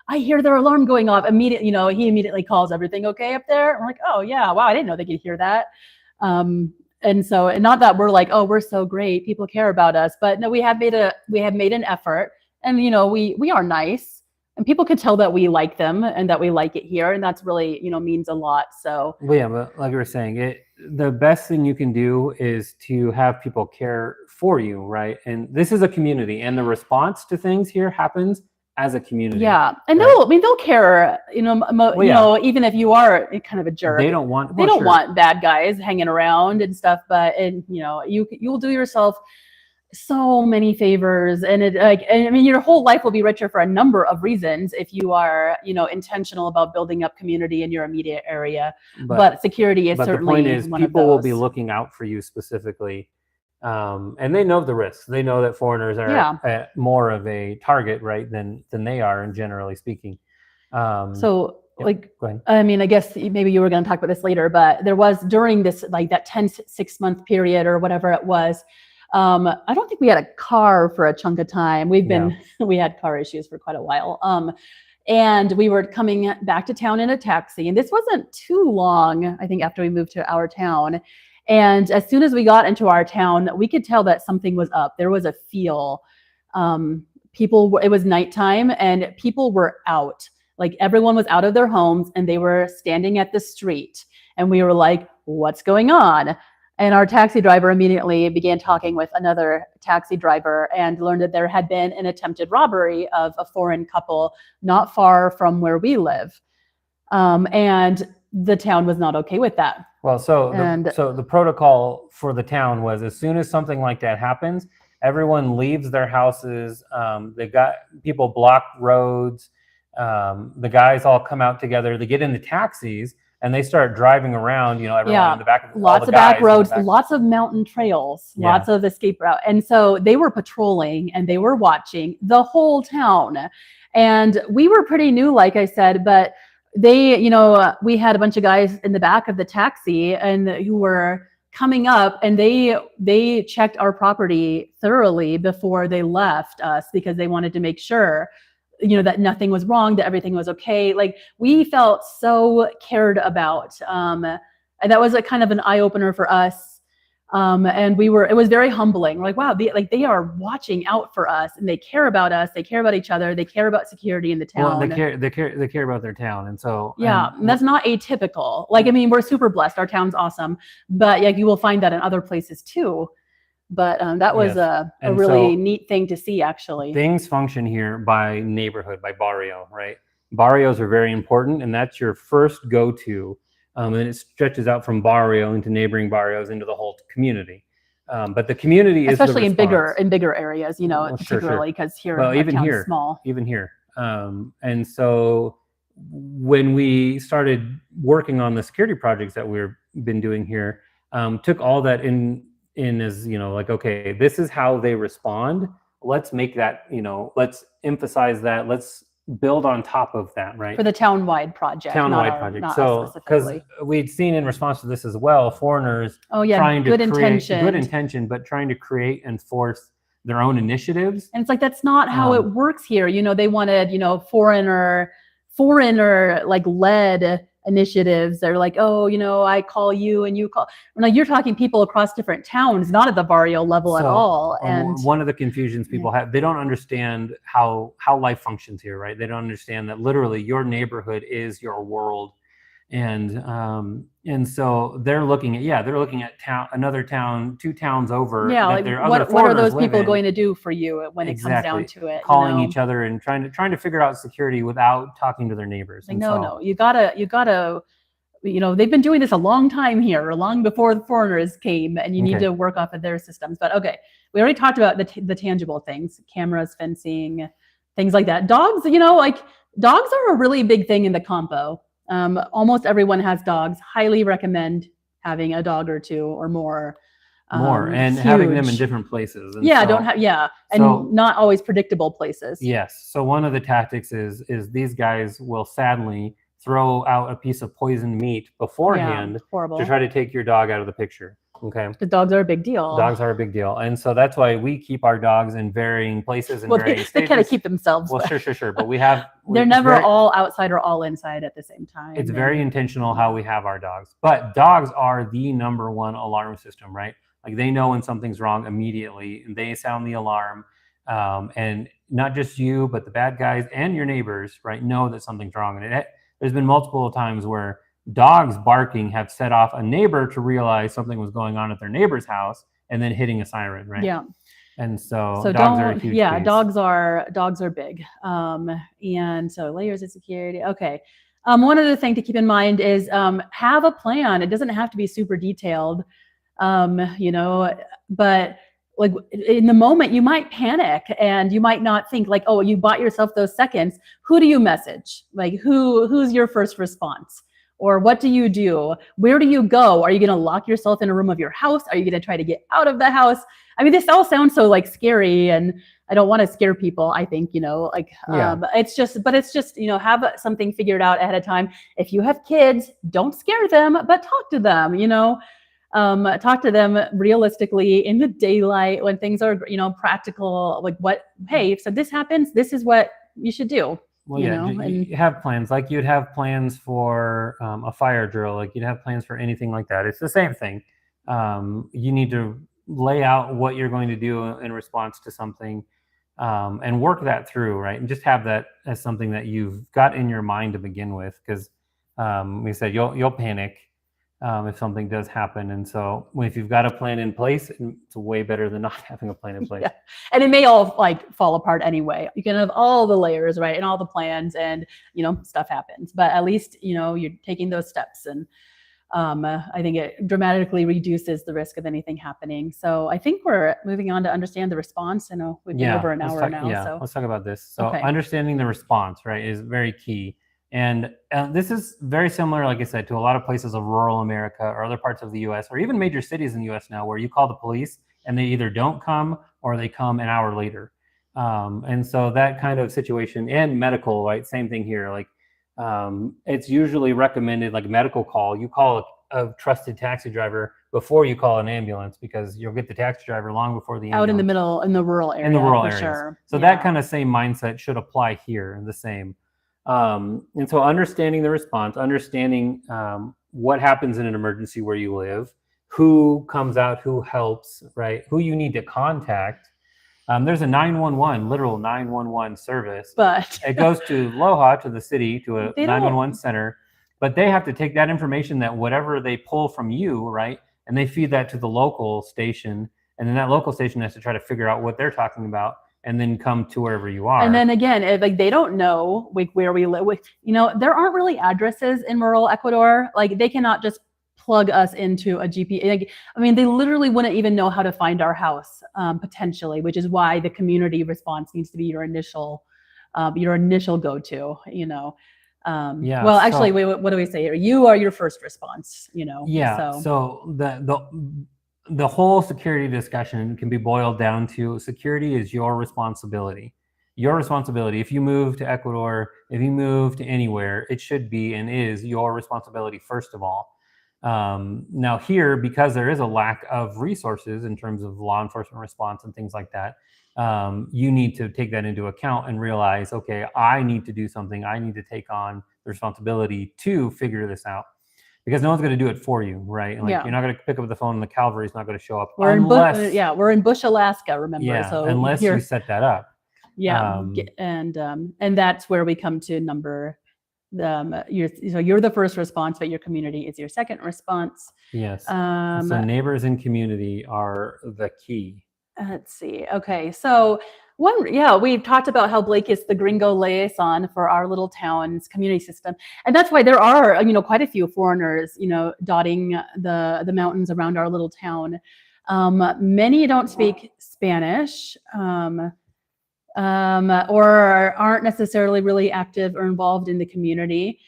I hear their alarm going off immediately, he immediately calls, everything okay up there? I'm like, oh yeah, wow, I didn't know they could hear that. And not that we're like, oh, we're so great, people care about us, but no, we have made an effort, and we are nice, and people can tell that we like them and that we like it here, and that's really means a lot. So well, yeah, but like we were saying, the best thing you can do is to have people care for you, right? And this is a community, and the response to things here happens as a community. Yeah, and right? they'll care, even if you are kind of a jerk. They don't want want bad guys hanging around and stuff, but you'll do yourself so many favors, and your whole life will be richer for a number of reasons if you are intentional about building up community in your immediate area. But security is certainly the point is people will be looking out for you specifically. And they know the risks. They know that foreigners are more of a target, right, than they are, and generally speaking. Go ahead. I mean, I guess maybe you were going to talk about this later, but there was during this that 6-month period or whatever it was. I don't think we had a car for a chunk of time. We had car issues for quite a while. And we were coming back to town in a taxi, and this wasn't too long, I think, after we moved to our town. And as soon as we got into our town, we could tell that something was up. There was a feel. It was nighttime and people were out. Like everyone was out of their homes and they were standing at the street. And we were like, what's going on? And our taxi driver immediately began talking with another taxi driver and learned that there had been an attempted robbery of a foreign couple not far from where we live. And the town was not okay with that. Well, so the protocol for the town was, as soon as something like that happens, everyone leaves their houses. They got people block roads. The guys all come out together. They get in the taxis and they start driving around. Everyone in the back. Lots of back roads, lots of mountain trails, lots of escape route. And so they were patrolling and they were watching the whole town. And we were pretty new, like I said, but they, we had a bunch of guys in the back of the taxi and who were coming up, and they checked our property thoroughly before they left us, because they wanted to make sure, that nothing was wrong, that everything was okay. Like, we felt so cared about. And that was a kind of an eye opener for us. And it was very humbling. We're like, wow, they are watching out for us, and they care about us. They care about each other. They care about security in the town. Well, they care about their town. And so, and that's not atypical. Like, I mean, we're super blessed. Our town's awesome, but you will find that in other places too. But that was a really neat thing to see, actually. Things function here by neighborhood, by barrio, right? Barrios are very important, and that's your first go-to. And it stretches out from barrio into neighboring barrios into the whole community. But the community is especially in bigger areas, particularly because here, even here, small. Even here. And so when we started working on the security projects that we've been doing here, took all that in as, like, okay, this is how they respond. Let's make that, let's emphasize that. Let's build on top of that, right? For the town-wide project. So, because we'd seen in response to this as well, foreigners trying to create good intention, but trying to create and force their own initiatives. And it's like, that's not how it works here. They wanted, foreigner like led initiatives. They're like, oh, I call you and you call. You're talking people across different towns, not at the barrio level at all. And one of the confusions people have, they don't understand how life functions here, right? They don't understand that literally your neighborhood is your world. And so they're looking at another town, 2 towns over. Yeah, like what are those people going to do for you when it comes down to it? Calling each other and trying to figure out security without talking to their neighbors. Like, no, you gotta. They've been doing this a long time here, long before the foreigners came, and you need to work off of their systems. But okay, we already talked about the tangible things: cameras, fencing, things like that. Dogs, dogs are a really big thing in the compo. Almost everyone has dogs. Highly recommend having a dog or 2 or more. And having them in different places. And not always predictable places. Yes. So one of the tactics is these guys will sadly throw out a piece of poisoned meat beforehand to try to take your dog out of the picture. Okay. The dogs are a big deal. Dogs are a big deal. And so that's why we keep our dogs in varying places and varying stages. They kind of keep themselves. Well, sure. But they're never all outside or all inside at the same time. It's very intentional how we have our dogs. But dogs are the number one alarm system, right? Like, they know when something's wrong immediately, and they sound the alarm. And not just you, but the bad guys and your neighbors, right, know that something's wrong. And there's been multiple times where dogs barking have set off a neighbor to realize something was going on at their neighbor's house, and then hitting a siren, right? Yeah. And so dogs are a huge piece. dogs are big. And so layers of security. Okay. One other thing to keep in mind is have a plan. It doesn't have to be super detailed, but like in the moment you might panic and you might not think like, oh, you bought yourself those seconds. Who do you message? Like who's your first response? Or what do you do? Where do you go? Are you going to lock yourself in a room of your house? Are you going to try to get out of the house? I mean, this all sounds so like scary, and I don't want to scare people. I think, it's just, have something figured out ahead of time. If you have kids, don't scare them, but talk to them, talk to them realistically in the daylight when things are, practical, like hey, if this happens, this is what you should do. Well, you have plans, like you'd have plans for a fire drill, like you'd have plans for anything like that. It's the same thing. You need to lay out what you're going to do in response to something, and work that through, right? And just have that as something that you've got in your mind to begin with, because we said you'll panic. if something does happen. And so if you've got a plan in place, it's way better than not having a plan in place. Yeah. And it may all like fall apart anyway. You can have all the layers, right, and all the plans, and stuff happens. But at least you're taking those steps, and I think it dramatically reduces the risk of anything happening. So I think we're moving on to understand the response. I know we've been over an hour now. Yeah, so let's talk about this. So Okay. understanding the response, right, is very key. And this is very similar, like I said, to a lot of places of rural America or other parts of the U.S. or even major cities in the U.S. now, where you call the police and they either don't come or they come an hour later. And so that kind of situation, and medical, right? Same thing here. Like it's usually recommended, like medical call, you call a trusted taxi driver before you call an ambulance, because you'll get the taxi driver long before the ambulance. Out in the middle, in the rural area, in the rural for areas. sure. So that kind of same mindset should apply here, the same. And so understanding the response, understanding what happens in an emergency where you live, who comes out, who helps, right? Who you need to contact. There's a 911, literal 911 service. But it goes to Loja, to the city, to a 911 center. But they have to take that information, that whatever they pull from you, right? And they feed that to the local station. And then that local station has to try to figure out what they're talking about, and then come to wherever you are. And then again, if like they don't know like where we live, there aren't really addresses in rural Ecuador. Like they cannot just plug us into a GPS. Like, I mean, they literally wouldn't even know how to find our house potentially, which is why the community response needs to be your initial go-to. Yeah. Well, actually, what do we say here? You are your first response. Yeah. So the whole security discussion can be boiled down to security is your responsibility. Your responsibility. If you move to Ecuador, if you move to anywhere, it should be and is your responsibility first of all. Now here, because there is a lack of resources in terms of law enforcement response and things like that, you need to take that into account and realize, okay, I need to do something. I need to take on the responsibility to figure this out. Because no one's going to do it for you, right? Like you're not going to pick up the phone and the cavalry's not going to show up. We're in Bush, Alaska, remember? Yeah, so unless you set that up. Yeah, and that's where we come to number. You're the first response, but your community is your second response. Yes. So neighbors and community are the key. Let's see. Okay, so we've talked about how Blake is the gringo liaison for our little town's community system, and that's why there are quite a few foreigners dotting the mountains around our little town. Many don't speak Spanish, or aren't necessarily really active or involved in the community,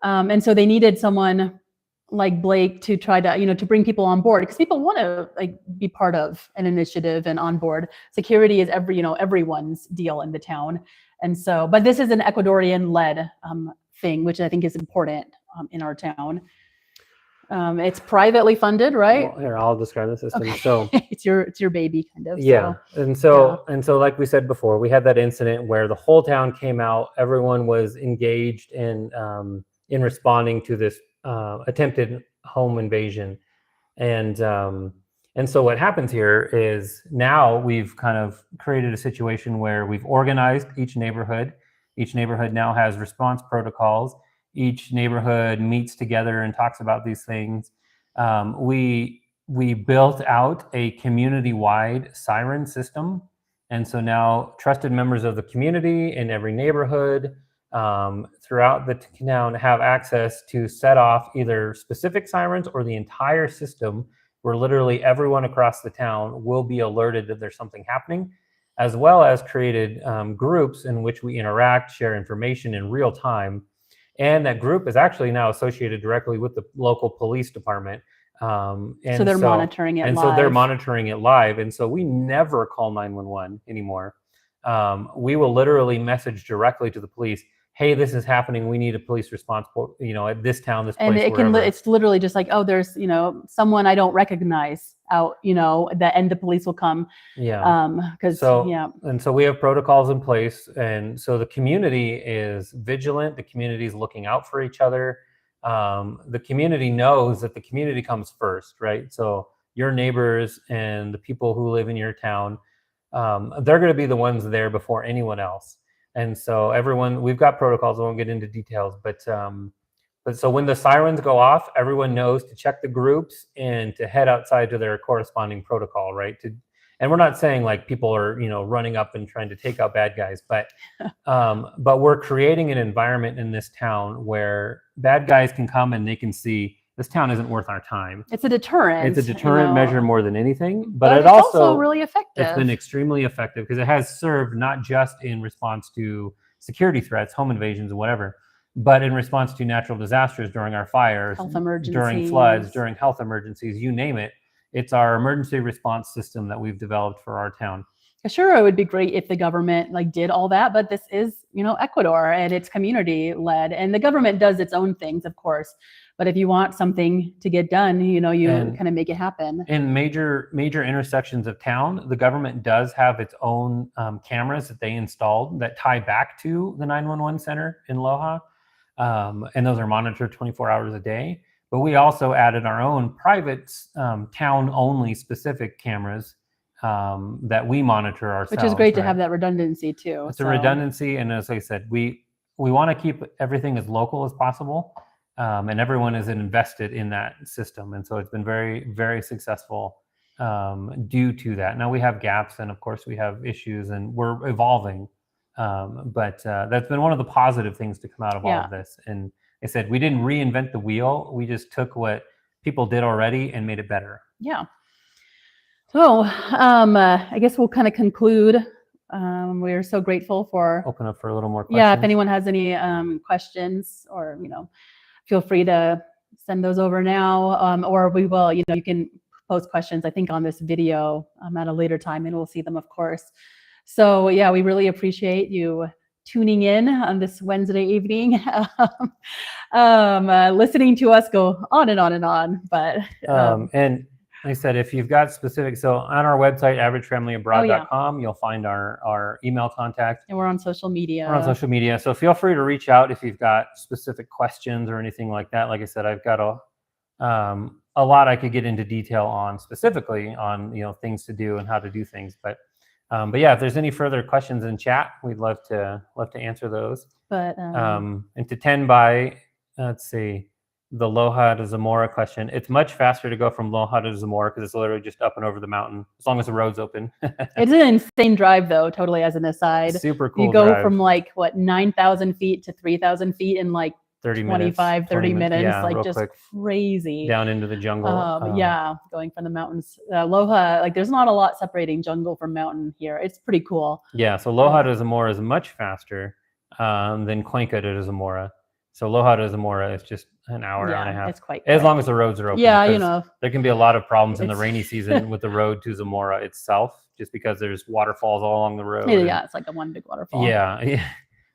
and so they needed someone like Blake to try to, to bring people on board, because people want to be part of an initiative and on board. Security is everyone's deal in the town. And so, but this is an Ecuadorian led thing, which I think is important in our town. It's privately funded, right? Well, here, I'll describe the system. Okay. So it's your baby kind of. Yeah. And so like we said before, we had that incident where the whole town came out, everyone was engaged in responding to this attempted home invasion. And so what happens here is now we've kind of created a situation where we've organized each neighborhood. Each neighborhood now has response protocols. Each neighborhood meets together and talks about these things. We built out a community-wide siren system. And so now trusted members of the community in every neighborhood throughout the town have access to set off either specific sirens or the entire system, where literally everyone across the town will be alerted that there's something happening, as well as created groups in which we interact, share information in real time. And that group is actually now associated directly with the local police department. So they're monitoring it live. So they're monitoring it live. And so we never call 911 anymore. We will literally message directly to the police, hey, this is happening. We need a police response, at this town, this place, and it's literally just like, oh, there's, someone I don't recognize out, and the police will come. Yeah. And so we have protocols in place. And so the community is vigilant. The community is looking out for each other. The community knows that the community comes first, right? So your neighbors and the people who live in your town, they're going to be the ones there before anyone else. And so we've got protocols. I won't get into details, but But so when the sirens go off, everyone knows to check the groups and to head outside to their corresponding protocol, right? And we're not saying like people are, you know, running up and trying to take out bad guys, but we're creating an environment in this town where bad guys can come and they can see this town isn't worth our time. It's a deterrent. It's a deterrent measure more than anything, but it's also really effective. It's been extremely effective because it has served not just in response to security threats, home invasions, and whatever, but in response to natural disasters during our fires, health emergencies, during floods, during health emergencies, you name it. It's our emergency response system that we've developed for our town. Sure, it would be great if the government like did all that, but this is, you know, Ecuador and it's community led, and the government does its own things, of course. But if you want something to get done, you know, you kind of make it happen. In major intersections of town, the government does have its own cameras that they installed that tie back to the 911 center in Loja. And those are monitored 24 hours a day. But we also added our own private town-only specific cameras that we monitor ourselves. Which is great to have that redundancy too. It's a redundancy, and as I said, we want to keep everything as local as possible, and everyone is invested in that system, and so it's been very, very successful due to that. Now we have gaps, and of course we have issues, and we're evolving. But that's been one of the positive things to come out of all of this. And I said, we didn't reinvent the wheel. We just took what people did already and made it better. Yeah. So I guess we'll kind of conclude. We're so grateful for open up for a little more questions. Yeah, if anyone has any questions, or, you know, feel free to send those over now, or we will, you know, you can post questions, I think, on this video at a later time, and we'll see them, of course. So yeah, we really appreciate you tuning in on this Wednesday evening, listening to us go on and on and on. But and like I said, if you've got specific, so on our website, averagefamilyabroad.com, you'll find our email contact. And we're on social media. We're on social media. So feel free to reach out if you've got specific questions or anything like that. Like I said, I've got a lot I could get into detail on specifically on, you know, things to do and how to do things. But yeah, if there's any further questions in chat, we'd love to answer those. But and to 10 by, let's see, the Loja to Zamora question. It's much faster to go from Loja to Zamora because it's literally just up and over the mountain, as long as the road's open. It's an insane drive, though, totally as an aside. Super cool. You go drive. From like, what, 9,000 feet to 3,000 feet in like 30 25, 30 minutes, yeah, like just quick. Crazy. Down into the jungle. Yeah, going from the mountains. Loja, like there's not a lot separating jungle from mountain here. It's pretty cool. Yeah, so Loja to Zamora is much faster than Cuenca to Zamora. So Loja to Zamora is just an hour and a half. It's quite as long as the roads are open. Yeah, you know. There can be a lot of problems in the rainy season with the road to Zamora itself, just because there's waterfalls all along the road. Yeah, it's like a one big waterfall. Yeah.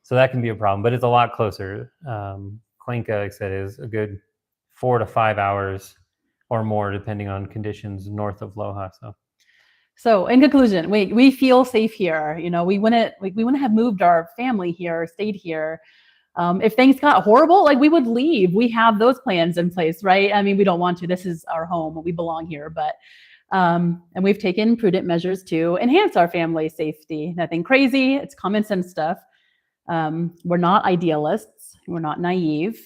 So that can be a problem, but it's a lot closer. Cuenca, like I said, is a good 4 to 5 hours or more, depending on conditions north of Loja. So in conclusion, we feel safe here. You know, we wouldn't have moved our family here, stayed here. If things got horrible, like we would leave. We have those plans in place, right? I mean, we don't want to. This is our home. We belong here, but and we've taken prudent measures to enhance our family safety. Nothing crazy. It's common sense stuff. We're not idealists. We're not naive.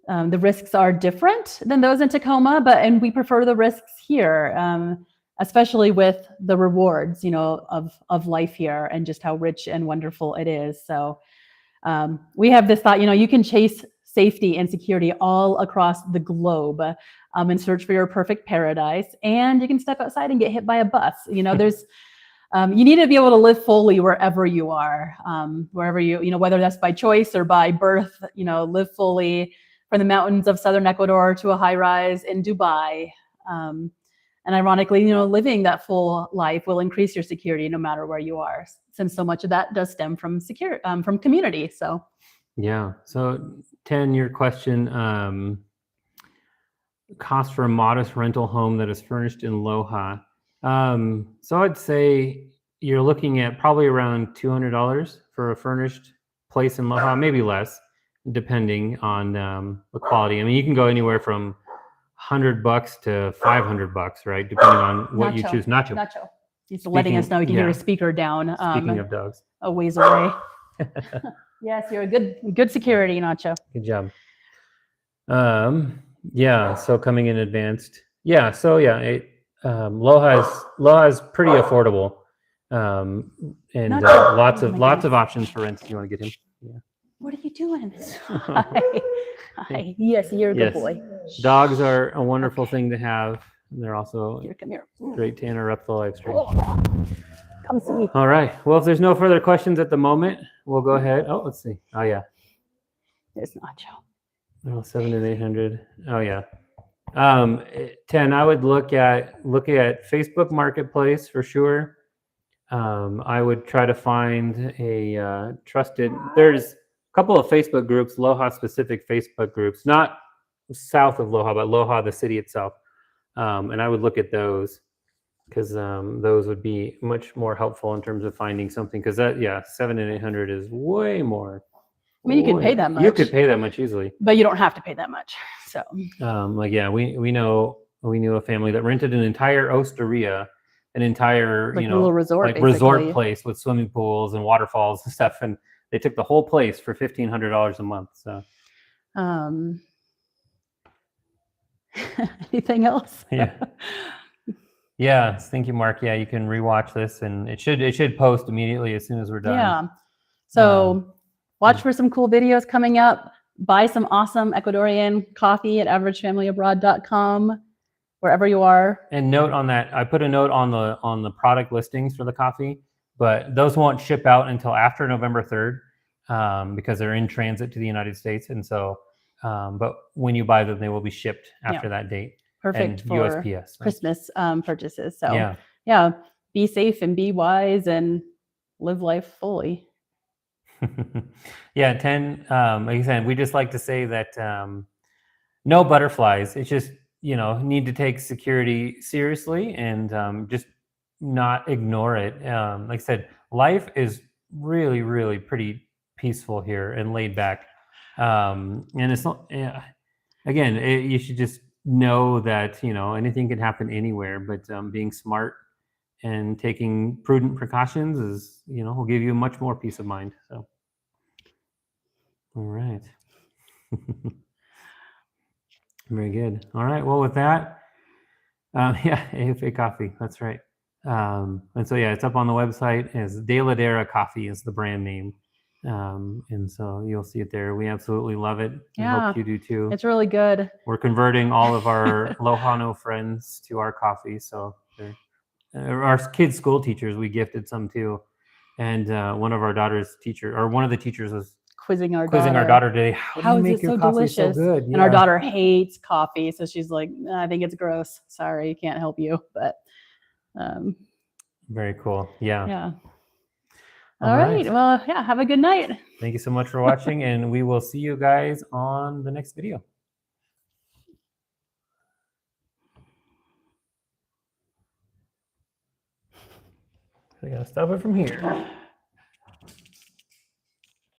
The risks are different than those in Tacoma, and we prefer the risks here, especially with the rewards, you know, of life here and just how rich and wonderful it is. So we have this thought, you know, you can chase safety and security all across the globe and search for your perfect paradise, and you can step outside and get hit by a bus. You know, there's you need to be able to live fully wherever you are, wherever you know, whether that's by choice or by birth, you know, live fully from the mountains of southern Ecuador to a high rise in Dubai. And ironically, you know, living that full life will increase your security no matter where you are, since so much of that does stem from from community. So, yeah. So, 10, your question, cost for a modest rental home that is furnished in Loja. So I'd say you're looking at probably around $200 for a furnished place in Loja, maybe less, depending on the quality. I mean, you can go anywhere from $100 to $500, right? Depending on what you choose. Nacho. He's letting us know we can hear a speaker down. Speaking of dogs. A ways away. Yes, you're a good security, Nacho. Good job. Yeah, so coming in advanced. Yeah, so yeah, Loha's pretty affordable. And Not- lots oh of my lots of goodness. options for rent if you want to get him. Yeah. What are you doing? Hi. Hi. Yes, you're a good Yes. boy. Dogs are a wonderful Okay. thing to have. And they're also Here, come here. great to interrupt the live stream. Come see. All right. Well, if there's no further questions at the moment, we'll go ahead. Oh, let's see. Oh yeah. There's Nacho. Oh, 7 and 800. Oh yeah. 10. I would look at Facebook Marketplace for sure. I would try to find a trusted. There's a couple of Facebook groups, Loha specific Facebook groups, not south of Loha, but Loha, the city itself. And I would look at those because those would be much more helpful in terms of finding something. Because 7 and 800 is way more. I mean, you can pay that much. You could pay that much easily, but you don't have to pay that much. So, we knew a family that rented an entire osteria, an entire like a little resort, like resort place with swimming pools and waterfalls and stuff, and they took the whole place for $1,500 a month. So, anything else? Yeah. Yeah. Thank you, Mark. Yeah, you can rewatch this, and it should post immediately as soon as we're done. Yeah. So watch for some cool videos coming up. Buy some awesome Ecuadorian coffee at averagefamilyabroad.com, wherever you are. And note on that, I put a note on the product listings for the coffee, but those won't ship out until after November 3rd because they're in transit to the United States. And so, but when you buy them, they will be shipped after that date. Perfect and for USPS, so. Christmas purchases. So yeah, be safe and be wise and live life fully. Yeah, 10, like I said, we just like to say that no butterflies. It's just, need to take security seriously and just not ignore it. Like I said, life is really, really pretty peaceful here and laid back. And it's not, again, you should just know that, anything can happen anywhere, but being smart and taking prudent precautions is, will give you much more peace of mind. So, all right. Very good. All right. Well, with that, AFA Coffee. That's right. And so, it's up on the website as De La Dera Coffee is the brand name. And so you'll see it there. We absolutely love it. I hope you do too. It's really good. We're converting all of our Lohano friends to our coffee. So our kids' school teachers, we gifted some too. And one of our daughter's one of the teachers was quizzing our daughter today. How do you make your coffee so good? And our daughter hates coffee, so she's like, I think it's gross. Sorry, can't help you. But very cool. Yeah. All right. Well, have a good night. Thank you so much for watching, and we will see you guys on the next video. I gotta stop it from here.